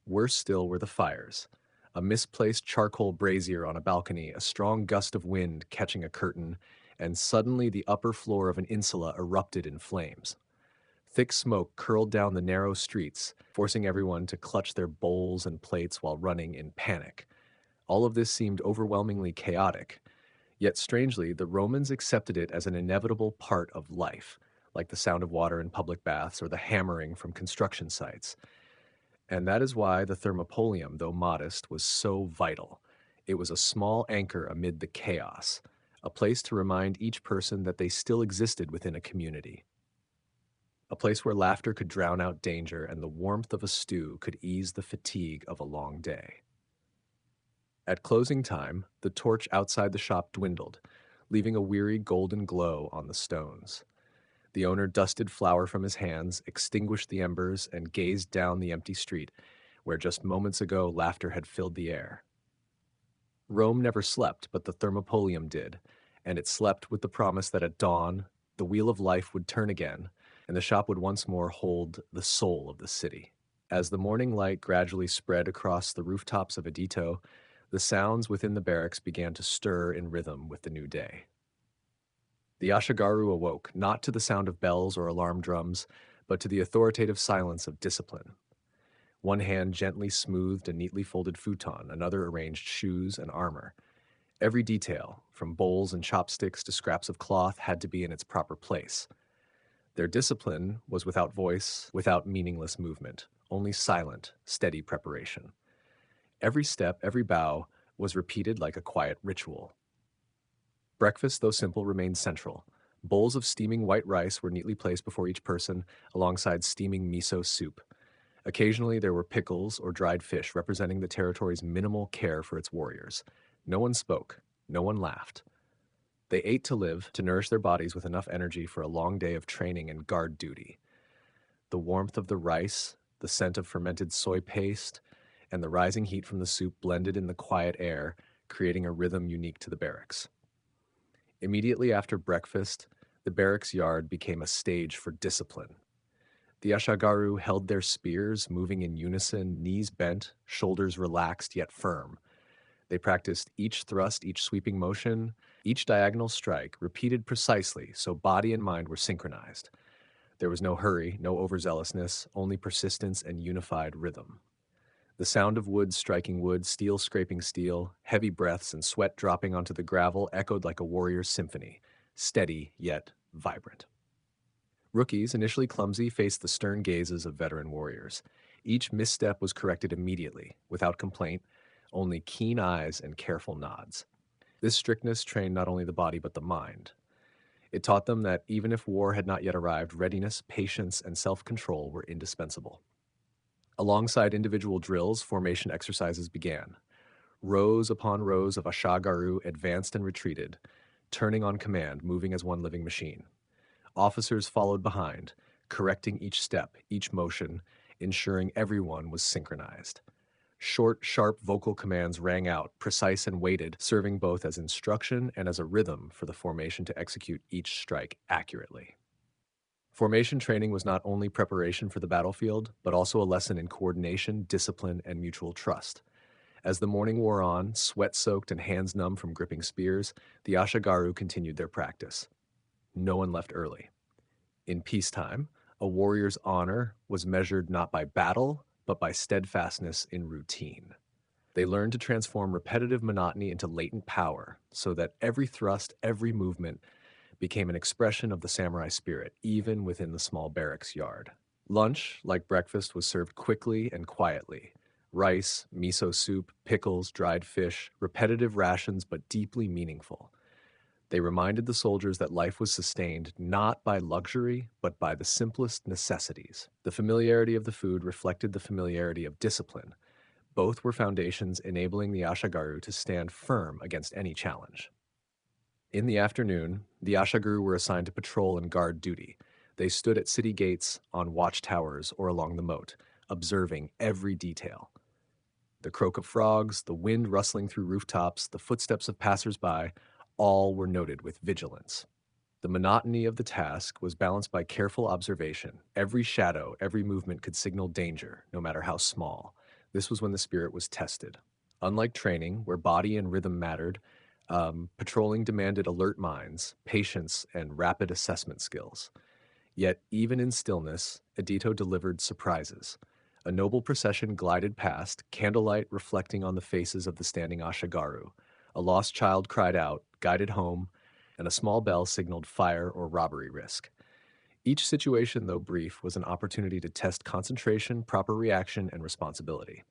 Worse still were the fires. A misplaced charcoal brazier on a balcony, a strong gust of wind catching a curtain, and suddenly the upper floor of an insula erupted in flames. Thick smoke curled down the narrow streets, forcing everyone to clutch their bowls and plates while running in panic. All of this seemed overwhelmingly chaotic, Yet strangely, the Romans accepted it as an inevitable part of life, like the sound of water in public baths or the hammering from construction sites. And that is why the thermopolium, though modest, was so vital. It was a small anchor amid the chaos, a place to remind each person that they still existed within a community, a place where laughter could drown out danger and the warmth of a stew could ease the fatigue of a long day. At closing time, the torch outside the shop dwindled, leaving a weary golden glow on the stones. The owner dusted flour from his hands, extinguished the embers, and gazed down the empty street, where just moments ago laughter had filled the air. Rome never slept, but the Thermopolium did, and it slept with the promise that at dawn, the wheel of life would turn again, and the shop would once more hold the soul of the city. As the morning light gradually spread across the rooftops of Edito, the sounds within the barracks began to stir in rhythm with the new day. The Ashagaru awoke, not to the sound of bells or alarm drums, but to the authoritative silence of discipline. One hand gently smoothed a neatly folded futon, another arranged shoes and armor. Every detail, from bowls and chopsticks to scraps of cloth, had to be in its proper place. Their discipline was without voice, without meaningless movement, only silent, steady preparation. Every step, every bow, was repeated like a quiet ritual. Breakfast, though simple, remained central. Bowls of steaming white rice were neatly placed before each person, alongside steaming miso soup. Occasionally, there were pickles or dried fish, representing the territory's minimal care for its warriors. No one spoke. No one laughed. They ate to live, to nourish their bodies with enough energy for a long day of training and guard duty. The warmth of the rice, the scent of fermented soy paste, and the rising heat from the soup blended in the quiet air, creating a rhythm unique to the barracks. Immediately after breakfast, the barracks yard became a stage for discipline. The Ashagaru held their spears, moving in unison, knees bent, shoulders relaxed yet firm. They practiced each thrust, each sweeping motion, each diagonal strike, repeated precisely so body and mind were synchronized. There was no hurry, no overzealousness, only persistence and unified rhythm. The sound of wood striking wood, steel scraping steel, heavy breaths and sweat dropping onto the gravel echoed like a warrior's symphony, steady yet vibrant. Rookies, initially clumsy, faced the stern gazes of veteran warriors. Each misstep was corrected immediately, without complaint, only keen eyes and careful nods. This strictness trained not only the body but the mind. It taught them that even if war had not yet arrived, readiness, patience, and self-control were indispensable. Alongside individual drills, formation exercises began. Rows upon rows of Ashagaru advanced and retreated, turning on command, moving as one living machine. Officers followed behind, correcting each step, each motion, ensuring everyone was synchronized. Short, sharp vocal commands rang out, precise and weighted, serving both as instruction and as a rhythm for the formation to execute each strike accurately. Formation training was not only preparation for the battlefield, but also a lesson in coordination, discipline, and mutual trust. As the morning wore on, sweat-soaked and hands numb from gripping spears, the Ashagaru continued their practice. No one left early. In peacetime, a warrior's honor was measured not by battle, but by steadfastness in routine. They learned to transform repetitive monotony into latent power, so that every thrust, every movement became an expression of the samurai spirit, even within the small barracks yard. Lunch, like breakfast, was served quickly and quietly. Rice, miso soup, pickles, dried fish, repetitive rations but deeply meaningful. They reminded the soldiers that life was sustained not by luxury, but by the simplest necessities. The familiarity of the food reflected the familiarity of discipline. Both were foundations enabling the Ashagaru to stand firm against any challenge. In the afternoon, the Ashagaru were assigned to patrol and guard duty. They stood at city gates, on watchtowers, or along the moat, observing every detail. The croak of frogs, the wind rustling through rooftops, the footsteps of passers-by, all were noted with vigilance. The monotony of the task was balanced by careful observation. Every shadow, every movement could signal danger, no matter how small. This was when the spirit was tested. Unlike training, where body and rhythm mattered, patrolling demanded alert minds, patience, and rapid assessment skills. Yet, even in stillness, Edito delivered surprises. A noble procession glided past, candlelight reflecting on the faces of the standing Ashagaru. A lost child cried out, guided home, and a small bell signaled fire or robbery risk. Each situation, though brief, was an opportunity to test concentration, proper reaction, and responsibility.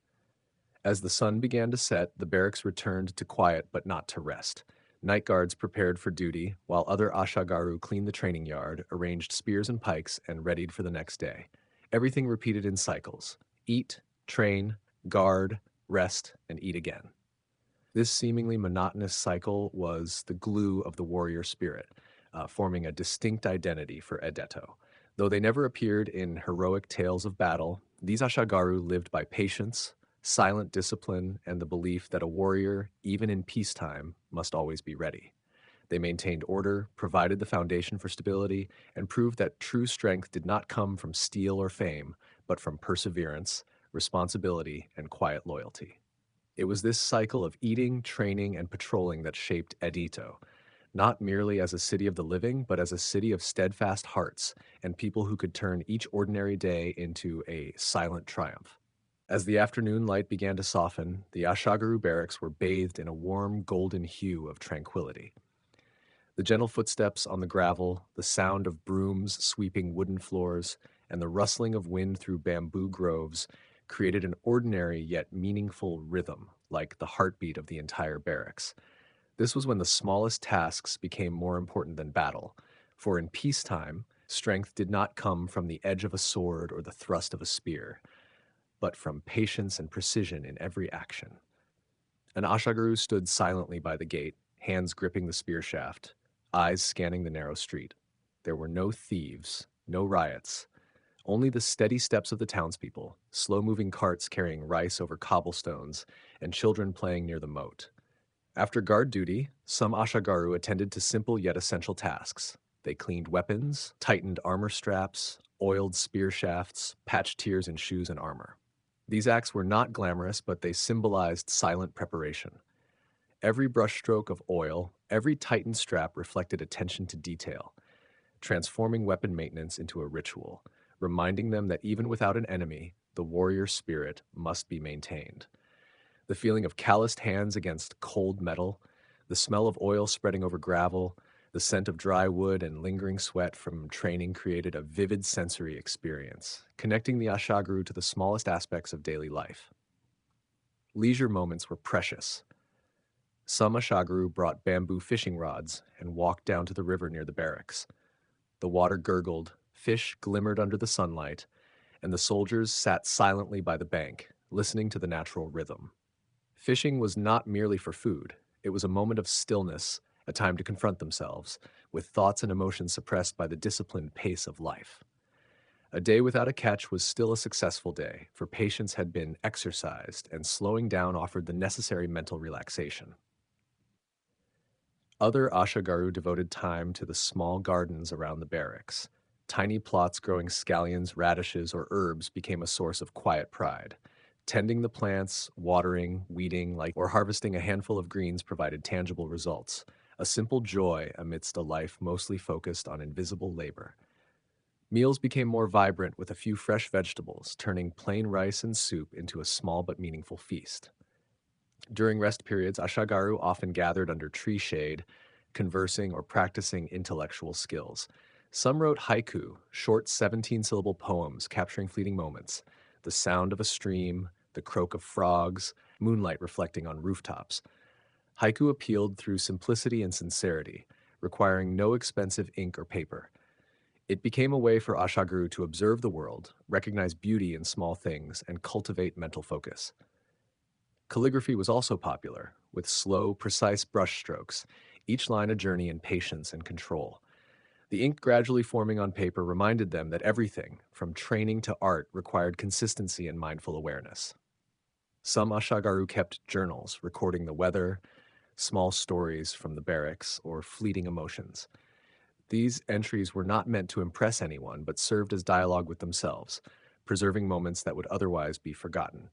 As the sun began to set, the barracks returned to quiet but not to rest. Night guards prepared for duty, while other Ashagaru cleaned the training yard, arranged spears and pikes, and readied for the next day. Everything repeated in cycles: eat, train, guard, rest, and eat again. This seemingly monotonous cycle was the glue of the warrior spirit, forming a distinct identity for Edeto. Though they never appeared in heroic tales of battle, these Ashagaru lived by patience, silent discipline, and the belief that a warrior, even in peacetime, must always be ready. They maintained order, provided the foundation for stability, and proved that true strength did not come from steel or fame, but from perseverance, responsibility, and quiet loyalty. It was this cycle of eating, training, and patrolling that shaped Edito, not merely as a city of the living, but as a city of steadfast hearts and people who could turn each ordinary day into a silent triumph. As the afternoon light began to soften, the Ashagaru barracks were bathed in a warm golden hue of tranquility. The gentle footsteps on the gravel, the sound of brooms sweeping wooden floors, and the rustling of wind through bamboo groves created an ordinary yet meaningful rhythm, like the heartbeat of the entire barracks. This was when the smallest tasks became more important than battle, for in peacetime, strength did not come from the edge of a sword or the thrust of a spear, but from patience and precision in every action. An Ashagaru stood silently by the gate, hands gripping the spear shaft, eyes scanning the narrow street. There were no thieves, no riots, only the steady steps of the townspeople, slow-moving carts carrying rice over cobblestones, and children playing near the moat. After guard duty, some Ashagaru attended to simple yet essential tasks. They cleaned weapons, tightened armor straps, oiled spear shafts, patched tears in shoes and armor. These acts were not glamorous, but they symbolized silent preparation. Every brushstroke of oil, every tightened strap reflected attention to detail, transforming weapon maintenance into a ritual, reminding them that even without an enemy, the warrior spirit must be maintained. The feeling of calloused hands against cold metal, the smell of oil spreading over gravel, the scent of dry wood and lingering sweat from training created a vivid sensory experience, connecting the Ashagaru to the smallest aspects of daily life. Leisure moments were precious. Some Ashagaru brought bamboo fishing rods and walked down to the river near the barracks. The water gurgled, fish glimmered under the sunlight, and the soldiers sat silently by the bank, listening to the natural rhythm. Fishing was not merely for food. It was a moment of stillness, a time to confront themselves, with thoughts and emotions suppressed by the disciplined pace of life. A day without a catch was still a successful day, for patience had been exercised, and slowing down offered the necessary mental relaxation. Other Ashagaru devoted time to the small gardens around the barracks. Tiny plots growing scallions, radishes, or herbs became a source of quiet pride. Tending the plants, watering, weeding, or harvesting a handful of greens provided tangible results, a simple joy amidst a life mostly focused on invisible labor. Meals became more vibrant with a few fresh vegetables, turning plain rice and soup into a small but meaningful feast. During rest periods, Ashagaru often gathered under tree shade, conversing or practicing intellectual skills. Some wrote haiku, short 17-syllable poems capturing fleeting moments, the sound of a stream, the croak of frogs, moonlight reflecting on rooftops. Haiku appealed through simplicity and sincerity, requiring no expensive ink or paper. It became a way for Ashagaru to observe the world, recognize beauty in small things, and cultivate mental focus. Calligraphy was also popular, with slow, precise brushstrokes, each line a journey in patience and control. The ink gradually forming on paper reminded them that everything, from training to art, required consistency and mindful awareness. Some Ashagaru kept journals, recording the weather, small stories from the barracks, or fleeting emotions. These entries were not meant to impress anyone, but served as dialogue with themselves, preserving moments that would otherwise be forgotten.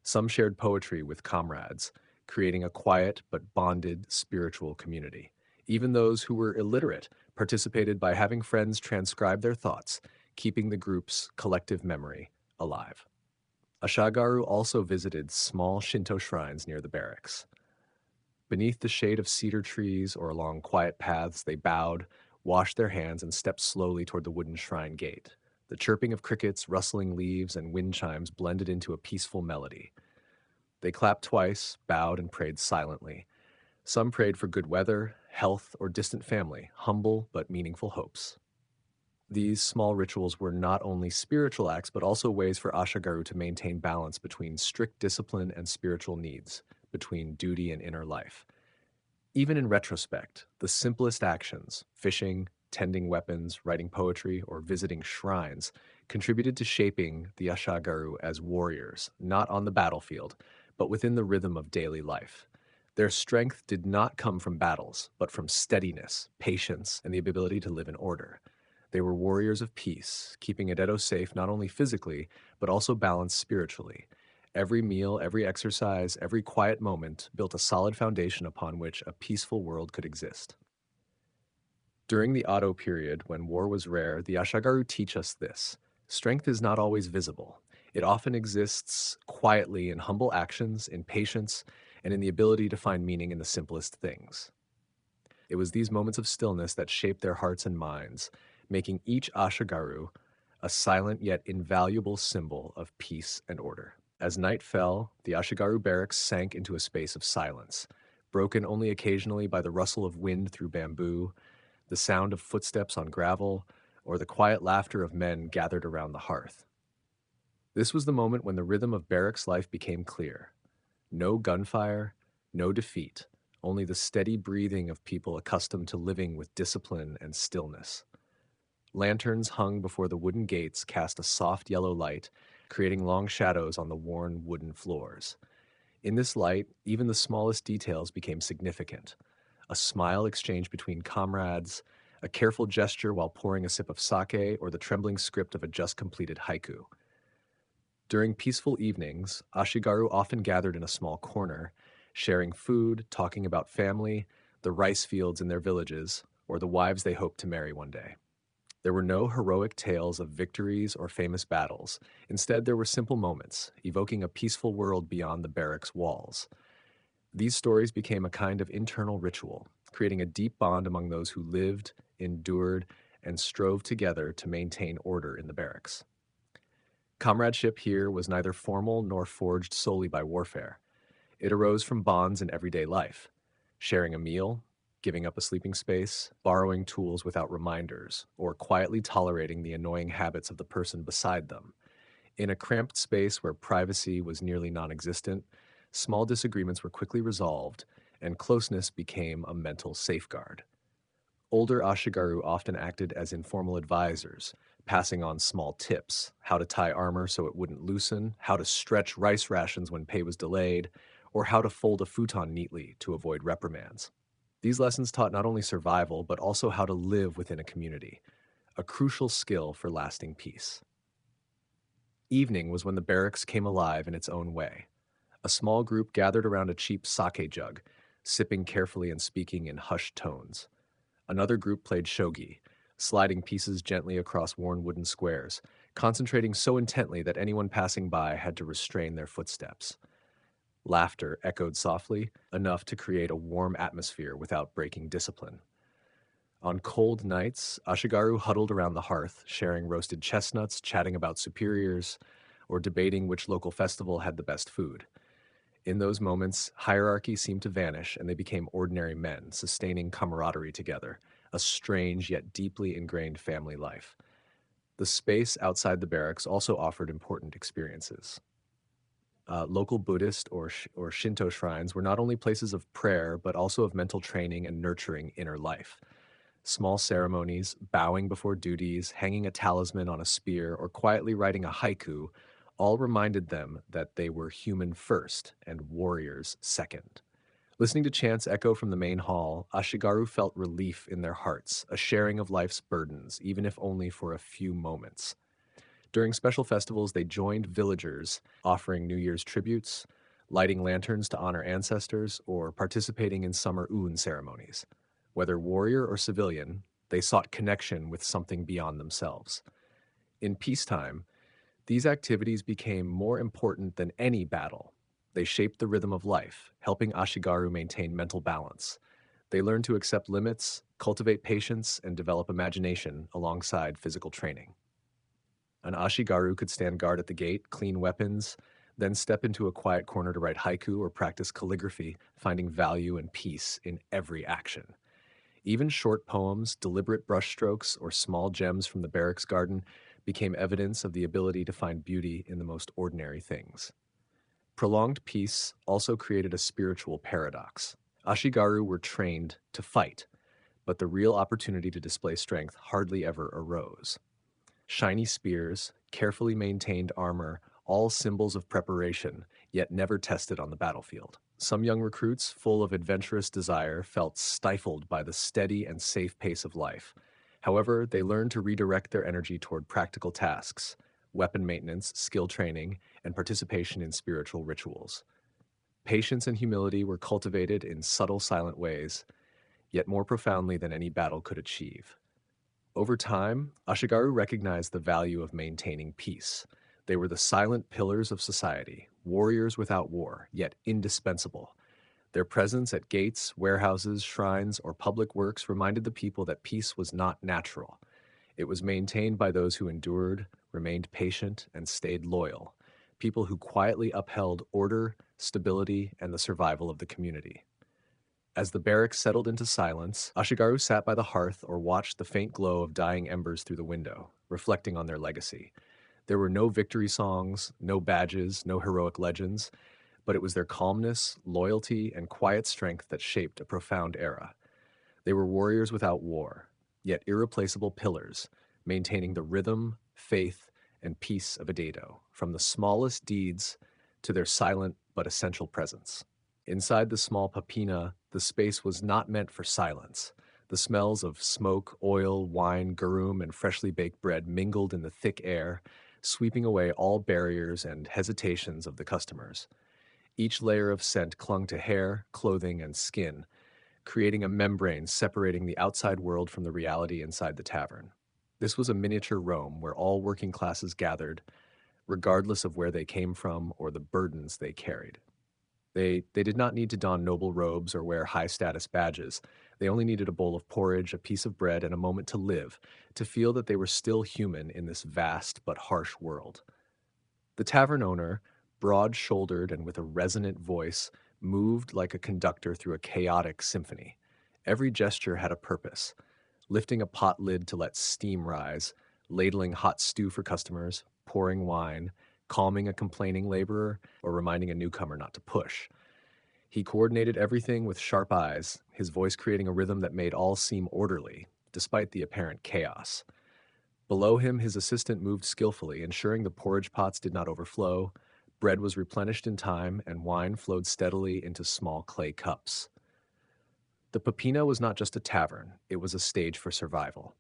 Some shared poetry with comrades, creating a quiet but bonded spiritual community. Even those who were illiterate participated by having friends transcribe their thoughts, keeping the group's collective memory alive. Ashagaru also visited small Shinto shrines near the barracks. Beneath the shade of cedar trees or along quiet paths, they bowed, washed their hands, and stepped slowly toward the wooden shrine gate. The chirping of crickets, rustling leaves, and wind chimes blended into a peaceful melody. They clapped twice, bowed, and prayed silently. Some prayed for good weather, health, or distant family, humble but meaningful hopes. These small rituals were not only spiritual acts, but also ways for Ashagaru to maintain balance between strict discipline and spiritual needs, between duty and inner life. Even in retrospect, the simplest actions, fishing, tending weapons, writing poetry, or visiting shrines, contributed to shaping the Ashagaru as warriors, not on the battlefield, but within the rhythm of daily life. Their strength did not come from battles, but from steadiness, patience, and the ability to live in order. They were warriors of peace, keeping Edo safe not only physically, but also balanced spiritually. Every meal, every exercise, every quiet moment built a solid foundation upon which a peaceful world could exist. During the Edo period, when war was rare, the Ashagaru teach us this. Strength is not always visible. It often exists quietly in humble actions, in patience, and in the ability to find meaning in the simplest things. It was these moments of stillness that shaped their hearts and minds, making each Ashagaru a silent yet invaluable symbol of peace and order. As night fell, the Ashigaru barracks sank into a space of silence, broken only occasionally by the rustle of wind through bamboo, the sound of footsteps on gravel, or the quiet laughter of men gathered around the hearth. This was the moment when the rhythm of barracks life became clear. No gunfire, no defeat, only the steady breathing of people accustomed to living with discipline and stillness. Lanterns hung before the wooden gates cast a soft yellow light, creating long shadows on the worn wooden floors. In this light, even the smallest details became significant. A smile exchanged between comrades, a careful gesture while pouring a sip of sake, or the trembling script of a just completed haiku. During peaceful evenings, Ashigaru often gathered in a small corner, sharing food, talking about family, the rice fields in their villages, or the wives they hoped to marry one day. There were no heroic tales of victories or famous battles. Instead, there were simple moments, evoking a peaceful world beyond the barracks walls. These stories became a kind of internal ritual, creating a deep bond among those who lived, endured, and strove together to maintain order in the barracks. Comradeship here was neither formal nor forged solely by warfare. It arose from bonds in everyday life, sharing a meal, giving up a sleeping space, borrowing tools without reminders, or quietly tolerating the annoying habits of the person beside them. In a cramped space where privacy was nearly non-existent, small disagreements were quickly resolved, and closeness became a mental safeguard. Older Ashigaru often acted as informal advisors, passing on small tips: how to tie armor so it wouldn't loosen, how to stretch rice rations when pay was delayed, or how to fold a futon neatly to avoid reprimands. These lessons taught not only survival, but also how to live within a community, a crucial skill for lasting peace. Evening was when the barracks came alive in its own way. A small group gathered around a cheap sake jug, sipping carefully and speaking in hushed tones. Another group played shogi, sliding pieces gently across worn wooden squares, concentrating so intently that anyone passing by had to restrain their footsteps. Laughter echoed softly, enough to create a warm atmosphere without breaking discipline. On cold nights, Ashigaru huddled around the hearth, sharing roasted chestnuts, chatting about superiors, or debating which local festival had the best food. In those moments, hierarchy seemed to vanish and they became ordinary men, sustaining camaraderie together, a strange yet deeply ingrained family life. The space outside the barracks also offered important experiences. Local Buddhist or Shinto shrines were not only places of prayer, but also of mental training and nurturing inner life. Small ceremonies, bowing before duties, hanging a talisman on a spear, or quietly writing a haiku all reminded them that they were human first and warriors second. Listening to chants echo from the main hall, Ashigaru felt relief in their hearts, a sharing of life's burdens, even if only for a few moments. During special festivals, they joined villagers, offering New Year's tributes, lighting lanterns to honor ancestors, or participating in summer ceremonies. Whether warrior or civilian, they sought connection with something beyond themselves. In peacetime, these activities became more important than any battle. They shaped the rhythm of life, helping Ashigaru maintain mental balance. They learned to accept limits, cultivate patience, and develop imagination alongside physical training. An Ashigaru could stand guard at the gate, clean weapons, then step into a quiet corner to write haiku or practice calligraphy, finding value and peace in every action. Even short poems, deliberate brushstrokes, or small gems from the barracks garden became evidence of the ability to find beauty in the most ordinary things. Prolonged peace also created a spiritual paradox. Ashigaru were trained to fight, but the real opportunity to display strength hardly ever arose. Shiny spears, carefully maintained armor, all symbols of preparation, yet never tested on the battlefield. Some young recruits, full of adventurous desire, felt stifled by the steady and safe pace of life. However, they learned to redirect their energy toward practical tasks, weapon maintenance, skill training, and participation in spiritual rituals. Patience and humility were cultivated in subtle, silent ways, yet more profoundly than any battle could achieve. Over time, Ashigaru recognized the value of maintaining peace. They were the silent pillars of society, warriors without war, yet indispensable. Their presence at gates, warehouses, shrines, or public works reminded the people that peace was not natural. It was maintained by those who endured, remained patient, and stayed loyal, people who quietly upheld order, stability, and the survival of the community. As the barracks settled into silence, Ashigaru sat by the hearth or watched the faint glow of dying embers through the window, reflecting on their legacy. There were no victory songs, no badges, no heroic legends, but it was their calmness, loyalty, and quiet strength that shaped a profound era. They were warriors without war, yet irreplaceable pillars, maintaining the rhythm, faith, and peace of a Dado, from the smallest deeds to their silent but essential presence. Inside the small papina, the space was not meant for silence. The smells of smoke, oil, wine, garum, and freshly baked bread mingled in the thick air, sweeping away all barriers and hesitations of the customers. Each layer of scent clung to hair, clothing, and skin, creating a membrane separating the outside world from the reality inside the tavern. This was a miniature Rome where all working classes gathered, regardless of where they came from or the burdens they carried. They did not need to don noble robes or wear high status badges. They only needed a bowl of porridge, a piece of bread, and a moment to live, to feel that they were still human in this vast but harsh world. The tavern owner, broad shouldered and with a resonant voice, moved like a conductor through a chaotic symphony. Every gesture had a purpose: lifting a pot lid to let steam rise, ladling hot stew for customers, pouring wine, calming a complaining laborer, or reminding a newcomer not to push. He coordinated everything with sharp eyes, his voice creating a rhythm that made all seem orderly, despite the apparent chaos. Below him, his assistant moved skillfully, ensuring the porridge pots did not overflow, bread was replenished in time, and wine flowed steadily into small clay cups. The Pepina was not just a tavern, it was a stage for survival.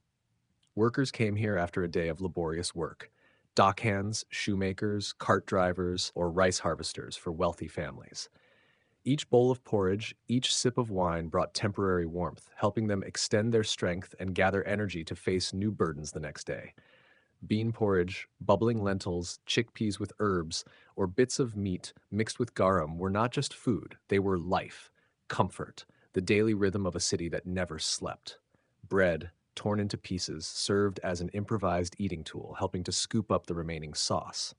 Workers came here after a day of laborious work: dockhands, shoemakers, cart drivers, or rice harvesters for wealthy families. Each bowl of porridge, each sip of wine brought temporary warmth, helping them extend their strength and gather energy to face new burdens the next day. Bean porridge, bubbling lentils, chickpeas with herbs, or bits of meat mixed with garum were not just food, they were life, comfort, the daily rhythm of a city that never slept. Bread, torn into pieces, served as an improvised eating tool, helping to scoop up the remaining sauce.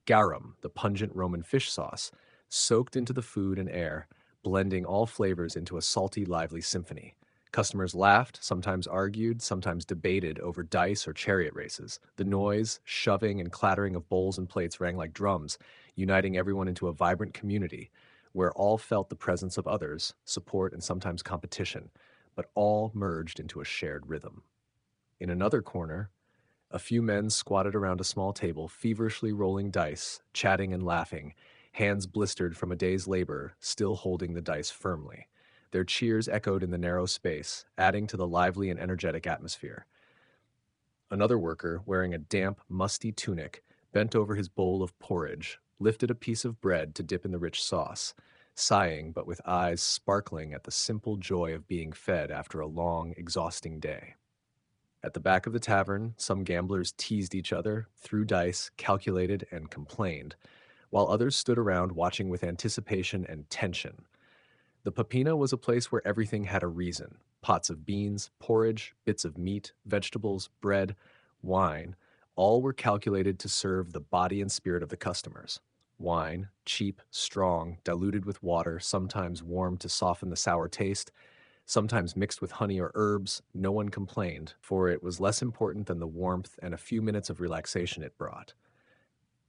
Garum, the pungent Roman fish sauce, soaked into the food and air, blending all flavors into a salty, lively symphony. Customers laughed, sometimes argued, sometimes debated over dice or chariot races. The noise, shoving, and clattering of bowls and plates rang like drums, uniting everyone into a vibrant community where all felt the presence of others, support, and sometimes competition, but all merged into a shared rhythm. In another corner, a few men squatted around a small table, feverishly rolling dice, chatting and laughing, hands blistered from a day's labor, still holding the dice firmly. Their cheers echoed in the narrow space, adding to the lively and energetic atmosphere. Another worker, wearing a damp, musty tunic, bent over his bowl of porridge, lifted a piece of bread to dip in the rich sauce, sighing but with eyes sparkling at the simple joy of being fed after a long, exhausting day. At the back of the tavern, some gamblers teased each other, threw dice, calculated, and complained, while others stood around watching with anticipation and tension. The Papina was a place where everything had a reason. Pots of beans, porridge, bits of meat, vegetables, bread, wine, all were calculated to serve the body and spirit of the customers. Wine, cheap, strong, diluted with water, sometimes warm to soften the sour taste, sometimes mixed with honey or herbs, no one complained, for it was less important than the warmth and a few minutes of relaxation it brought.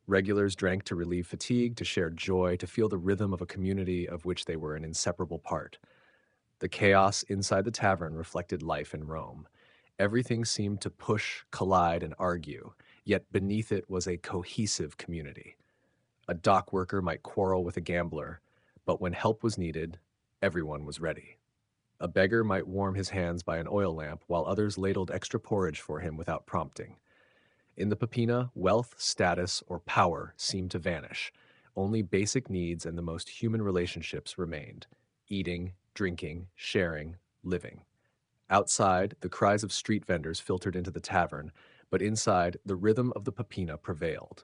Regulars drank to relieve fatigue, to share joy, to feel the rhythm of a community of which they were an inseparable part. The chaos inside the tavern reflected life in Rome. Everything seemed to push, collide, and argue, yet beneath it was a cohesive community. A dock worker might quarrel with a gambler, but when help was needed, everyone was ready. A beggar might warm his hands by an oil lamp, while others ladled extra porridge for him without prompting. In the Papina, wealth, status, or power seemed to vanish. Only basic needs and the most human relationships remained: eating, drinking, sharing, living. Outside, the cries of street vendors filtered into the tavern, but inside, the rhythm of the Papina prevailed.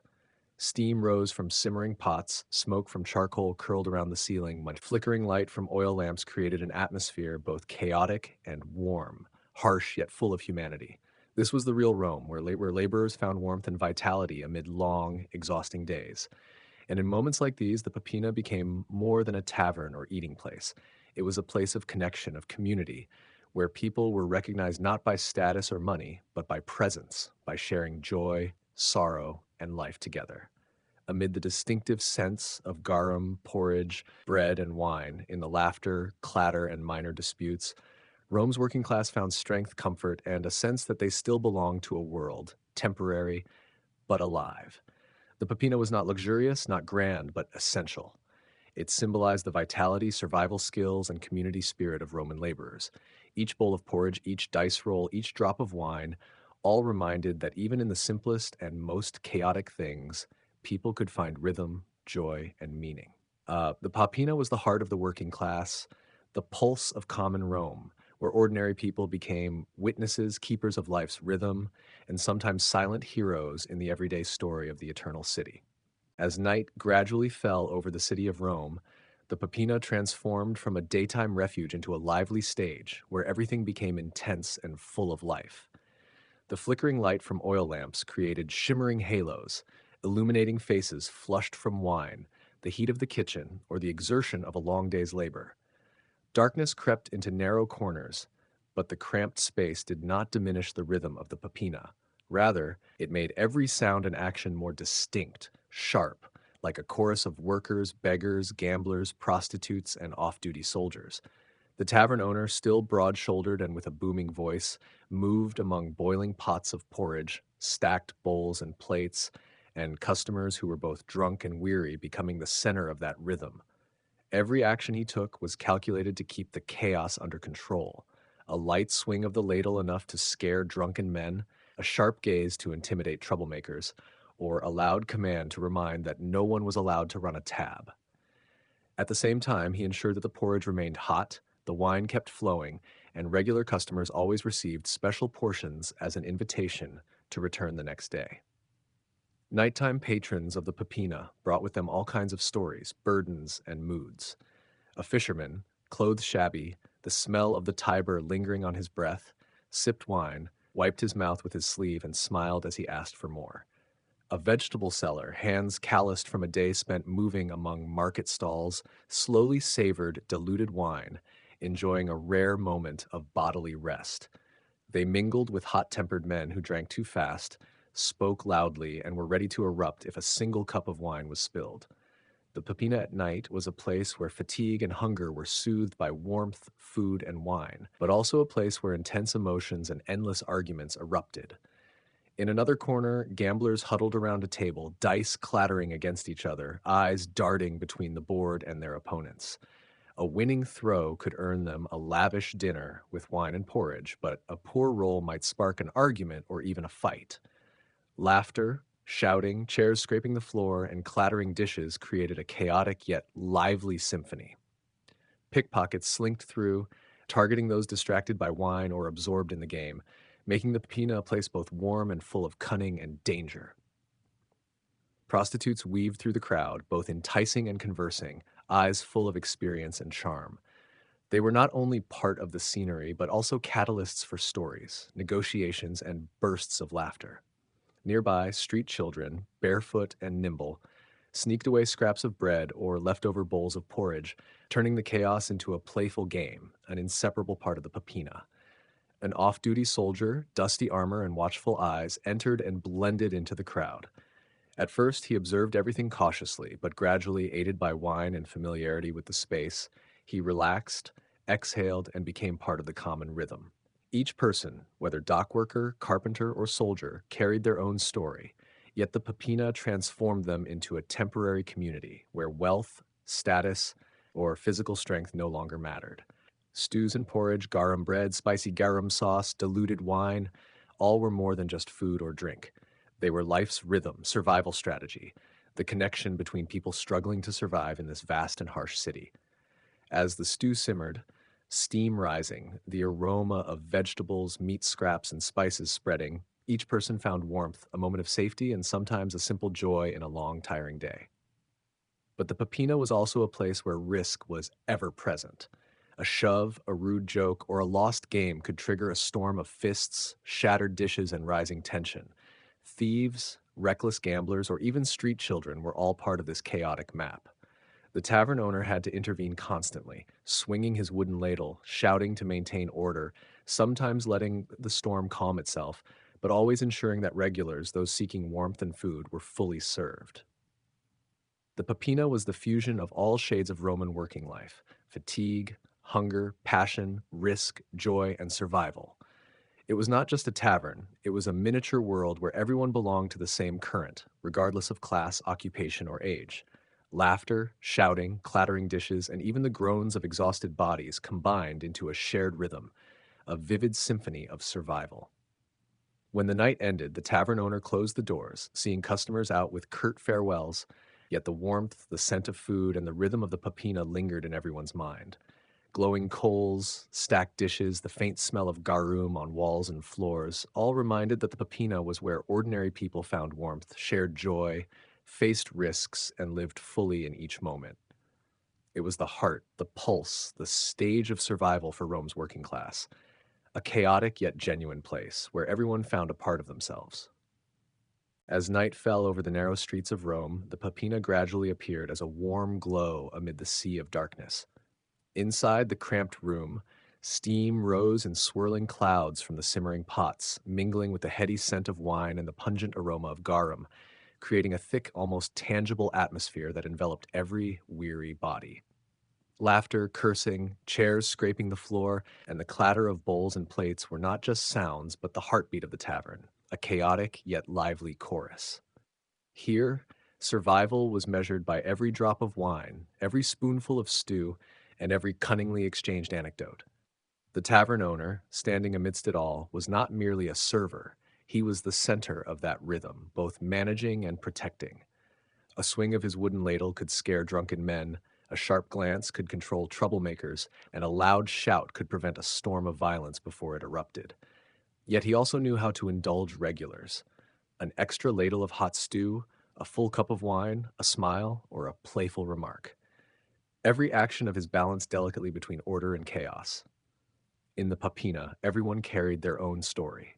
Steam rose from simmering pots, smoke from charcoal curled around the ceiling, while flickering light from oil lamps created an atmosphere both chaotic and warm, harsh yet full of humanity. This was the real Rome, where laborers found warmth and vitality amid long, exhausting days. And in moments like these, the Papina became more than a tavern or eating place. It was a place of connection, of community, where people were recognized not by status or money, but by presence, by sharing joy, sorrow, and life together. Amid the distinctive scents of garum, porridge, bread, and wine, in the laughter, clatter, and minor disputes, Rome's working class found strength, comfort, and a sense that they still belonged to a world, temporary but alive. The Papina was not luxurious, not grand, but essential. It symbolized the vitality, survival skills, and community spirit of Roman laborers. Each bowl of porridge, each dice roll, each drop of wine, all reminded that even in the simplest and most chaotic things, people could find rhythm, joy, and meaning. The Papina was the heart of the working class, the pulse of common Rome, where ordinary people became witnesses, keepers of life's rhythm, and sometimes silent heroes in the everyday story of the eternal city. As night gradually fell over the city of Rome, the Papina transformed from a daytime refuge into a lively stage where everything became intense and full of life. The flickering light from oil lamps created shimmering halos, illuminating faces flushed from wine, the heat of the kitchen, or the exertion of a long day's labor. Darkness crept into narrow corners, but the cramped space did not diminish the rhythm of the Papina. Rather, it made every sound and action more distinct, sharp, like a chorus of workers, beggars, gamblers, prostitutes, and off-duty soldiers. The tavern owner, still broad-shouldered and with a booming voice, moved among boiling pots of porridge, stacked bowls and plates, and customers who were both drunk and weary becoming the center of that rhythm. Every action he took was calculated to keep the chaos under control. A light swing of the ladle enough to scare drunken men, a sharp gaze to intimidate troublemakers, or a loud command to remind that no one was allowed to run a tab. At the same time, he ensured that the porridge remained hot, the wine kept flowing, and regular customers always received special portions as an invitation to return the next day. Nighttime patrons of the Papina brought with them all kinds of stories, burdens, and moods. A fisherman, clothed shabby, the smell of the Tiber lingering on his breath, sipped wine, wiped his mouth with his sleeve, and smiled as he asked for more. A vegetable seller, hands calloused from a day spent moving among market stalls, slowly savored diluted wine, enjoying a rare moment of bodily rest. They mingled with hot-tempered men who drank too fast, spoke loudly, and were ready to erupt if a single cup of wine was spilled. The Papina at night was a place where fatigue and hunger were soothed by warmth, food, and wine, but also a place where intense emotions and endless arguments erupted. In another corner, gamblers huddled around a table, dice clattering against each other, eyes darting between the board and their opponents. A winning throw could earn them a lavish dinner with wine and porridge, but a poor roll might spark an argument or even a fight. Laughter, shouting, chairs scraping the floor, and clattering dishes created a chaotic yet lively symphony. Pickpockets slinked through, targeting those distracted by wine or absorbed in the game, making the Papina a place both warm and full of cunning and danger. Prostitutes weaved through the crowd, both enticing and conversing, eyes full of experience and charm. They were not only part of the scenery, but also catalysts for stories, negotiations, and bursts of laughter. Nearby, street children, barefoot and nimble, sneaked away scraps of bread or leftover bowls of porridge, turning the chaos into a playful game, an inseparable part of the papina. An off duty soldier, dusty armor and watchful eyes, entered and blended into the crowd. At first, he observed everything cautiously, but gradually, aided by wine and familiarity with the space, he relaxed, exhaled, and became part of the common rhythm. Each person, whether dock worker, carpenter, or soldier, carried their own story, yet the papina transformed them into a temporary community where wealth, status, or physical strength no longer mattered. Stews and porridge, garum bread, spicy garum sauce, diluted wine, all were more than just food or drink. They were life's rhythm, survival strategy, the connection between people struggling to survive in this vast and harsh city. As the stew simmered, steam rising, the aroma of vegetables, meat scraps, and spices spreading, each person found warmth, a moment of safety, and sometimes a simple joy in a long, tiring day. But the Pepino was also a place where risk was ever present. A shove, a rude joke, or a lost game could trigger a storm of fists, shattered dishes, and rising tension. Thieves, reckless gamblers, or even street children were all part of this chaotic map. The tavern owner had to intervene constantly, swinging his wooden ladle, shouting to maintain order, sometimes letting the storm calm itself, but always ensuring that regulars, those seeking warmth and food, were fully served. The Papina was the fusion of all shades of Roman working life: fatigue, hunger, passion, risk, joy, and survival. It was not just a tavern, it was a miniature world where everyone belonged to the same current, regardless of class, occupation, or age. Laughter, shouting, clattering dishes, and even the groans of exhausted bodies combined into a shared rhythm, a vivid symphony of survival. When the night ended, the tavern owner closed the doors, seeing customers out with curt farewells, yet the warmth, the scent of food, and the rhythm of the papina lingered in everyone's mind. Glowing coals, stacked dishes, the faint smell of garum on walls and floors, all reminded that the papina was where ordinary people found warmth, shared joy, faced risks, and lived fully in each moment. It was the heart, the pulse, the stage of survival for Rome's working class, a chaotic yet genuine place where everyone found a part of themselves. As night fell over the narrow streets of Rome, the papina gradually appeared as a warm glow amid the sea of darkness. Inside the cramped room, steam rose in swirling clouds from the simmering pots, mingling with the heady scent of wine and the pungent aroma of garum, creating a thick, almost tangible atmosphere that enveloped every weary body. Laughter, cursing, chairs scraping the floor, and the clatter of bowls and plates were not just sounds, but the heartbeat of the tavern, a chaotic yet lively chorus. Here, survival was measured by every drop of wine, every spoonful of stew, and every cunningly exchanged anecdote. The tavern owner, standing amidst it all, was not merely a server. He was the center of that rhythm, both managing and protecting. A swing of his wooden ladle could scare drunken men, a sharp glance could control troublemakers, and a loud shout could prevent a storm of violence before it erupted. Yet he also knew how to indulge regulars. An extra ladle of hot stew, a full cup of wine, a smile, or a playful remark. Every action of his balanced delicately between order and chaos. In the Papina, everyone carried their own story.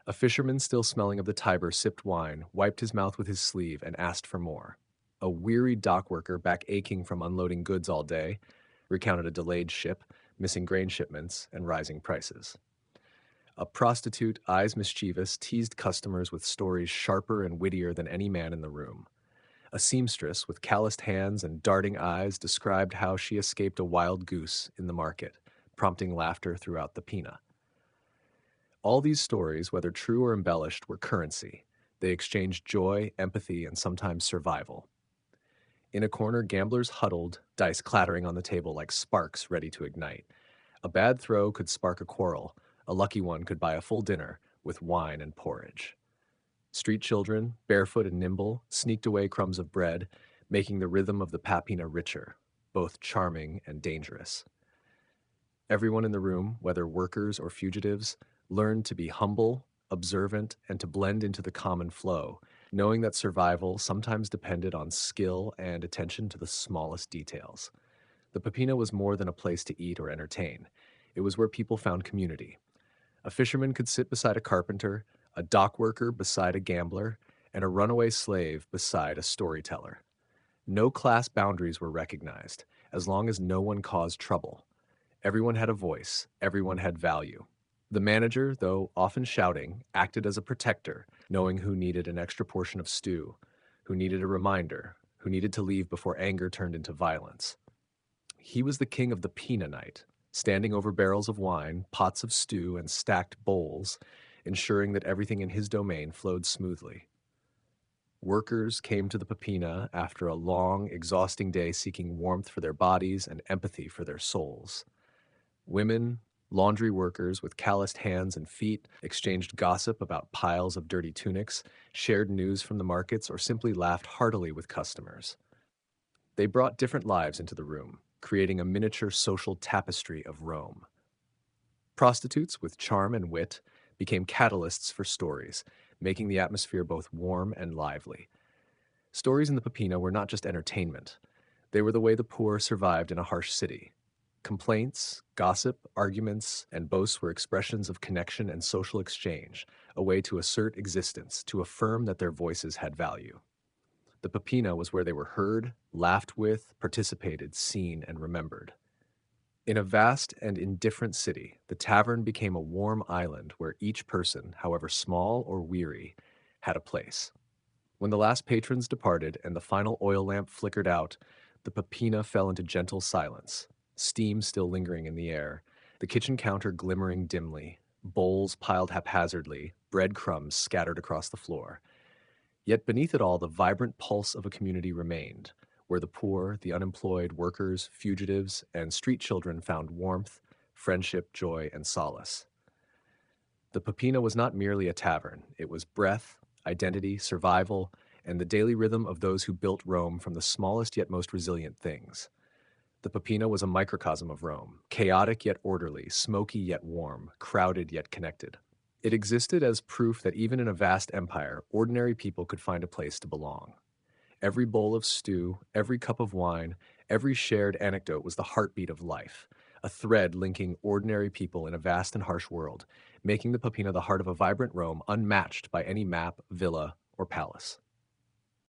A fisherman still smelling of the Tiber sipped wine, wiped his mouth with his sleeve, and asked for more. A weary dock worker, back aching from unloading goods all day, recounted a delayed ship, missing grain shipments, and rising prices. A prostitute, eyes mischievous, teased customers with stories sharper and wittier than any man in the room. A seamstress, with calloused hands and darting eyes, described how she escaped a wild goose in the market, prompting laughter throughout the Pina. All these stories, whether true or embellished, were currency. They exchanged joy, empathy, and sometimes survival. In a corner, gamblers huddled, dice clattering on the table like sparks ready to ignite. A bad throw could spark a quarrel. A lucky one could buy a full dinner with wine and porridge. Street children, barefoot and nimble, sneaked away crumbs of bread, making the rhythm of the papina richer, both charming and dangerous. Everyone in the room, whether workers or fugitives, learned to be humble, observant, and to blend into the common flow, knowing that survival sometimes depended on skill and attention to the smallest details. The Pepina was more than a place to eat or entertain. It was where people found community. A fisherman could sit beside a carpenter, a dock worker beside a gambler, and a runaway slave beside a storyteller. No class boundaries were recognized, as long as no one caused trouble. Everyone had a voice, everyone had value. The manager, though often shouting, acted as a protector, knowing who needed an extra portion of stew, who needed a reminder, who needed to leave before anger turned into violence. He was the king of the Pina night, standing over barrels of wine, pots of stew, and stacked bowls, ensuring that everything in his domain flowed smoothly. Workers came to the Pepina after a long, exhausting day seeking warmth for their bodies and empathy for their souls. Women, laundry workers with calloused hands and feet, exchanged gossip about piles of dirty tunics, shared news from the markets, or simply laughed heartily with customers. They brought different lives into the room, creating a miniature social tapestry of Rome. Prostitutes with charm and wit became catalysts for stories, making the atmosphere both warm and lively. Stories in the Pepina were not just entertainment, they were the way the poor survived in a harsh city. Complaints, gossip, arguments, and boasts were expressions of connection and social exchange, a way to assert existence, to affirm that their voices had value. The Pepina was where they were heard, laughed with, participated, seen, and remembered. In a vast and indifferent city, the tavern became a warm island where each person, however small or weary, had a place. When the last patrons departed and the final oil lamp flickered out, the Pepina fell into gentle silence, steam still lingering in the air, the kitchen counter glimmering dimly, bowls piled haphazardly, breadcrumbs scattered across the floor. Yet beneath it all, the vibrant pulse of a community remained, where the poor, the unemployed, workers, fugitives, and street children found warmth, friendship, joy, and solace. The Pepina was not merely a tavern, it was breath, identity, survival, and the daily rhythm of those who built Rome from the smallest yet most resilient things. The Pepina was a microcosm of Rome, chaotic yet orderly, smoky yet warm, crowded yet connected. It existed as proof that even in a vast empire, ordinary people could find a place to belong. Every bowl of stew, every cup of wine, every shared anecdote was the heartbeat of life, a thread linking ordinary people in a vast and harsh world, making the Pepina the heart of a vibrant Rome unmatched by any map, villa, or palace.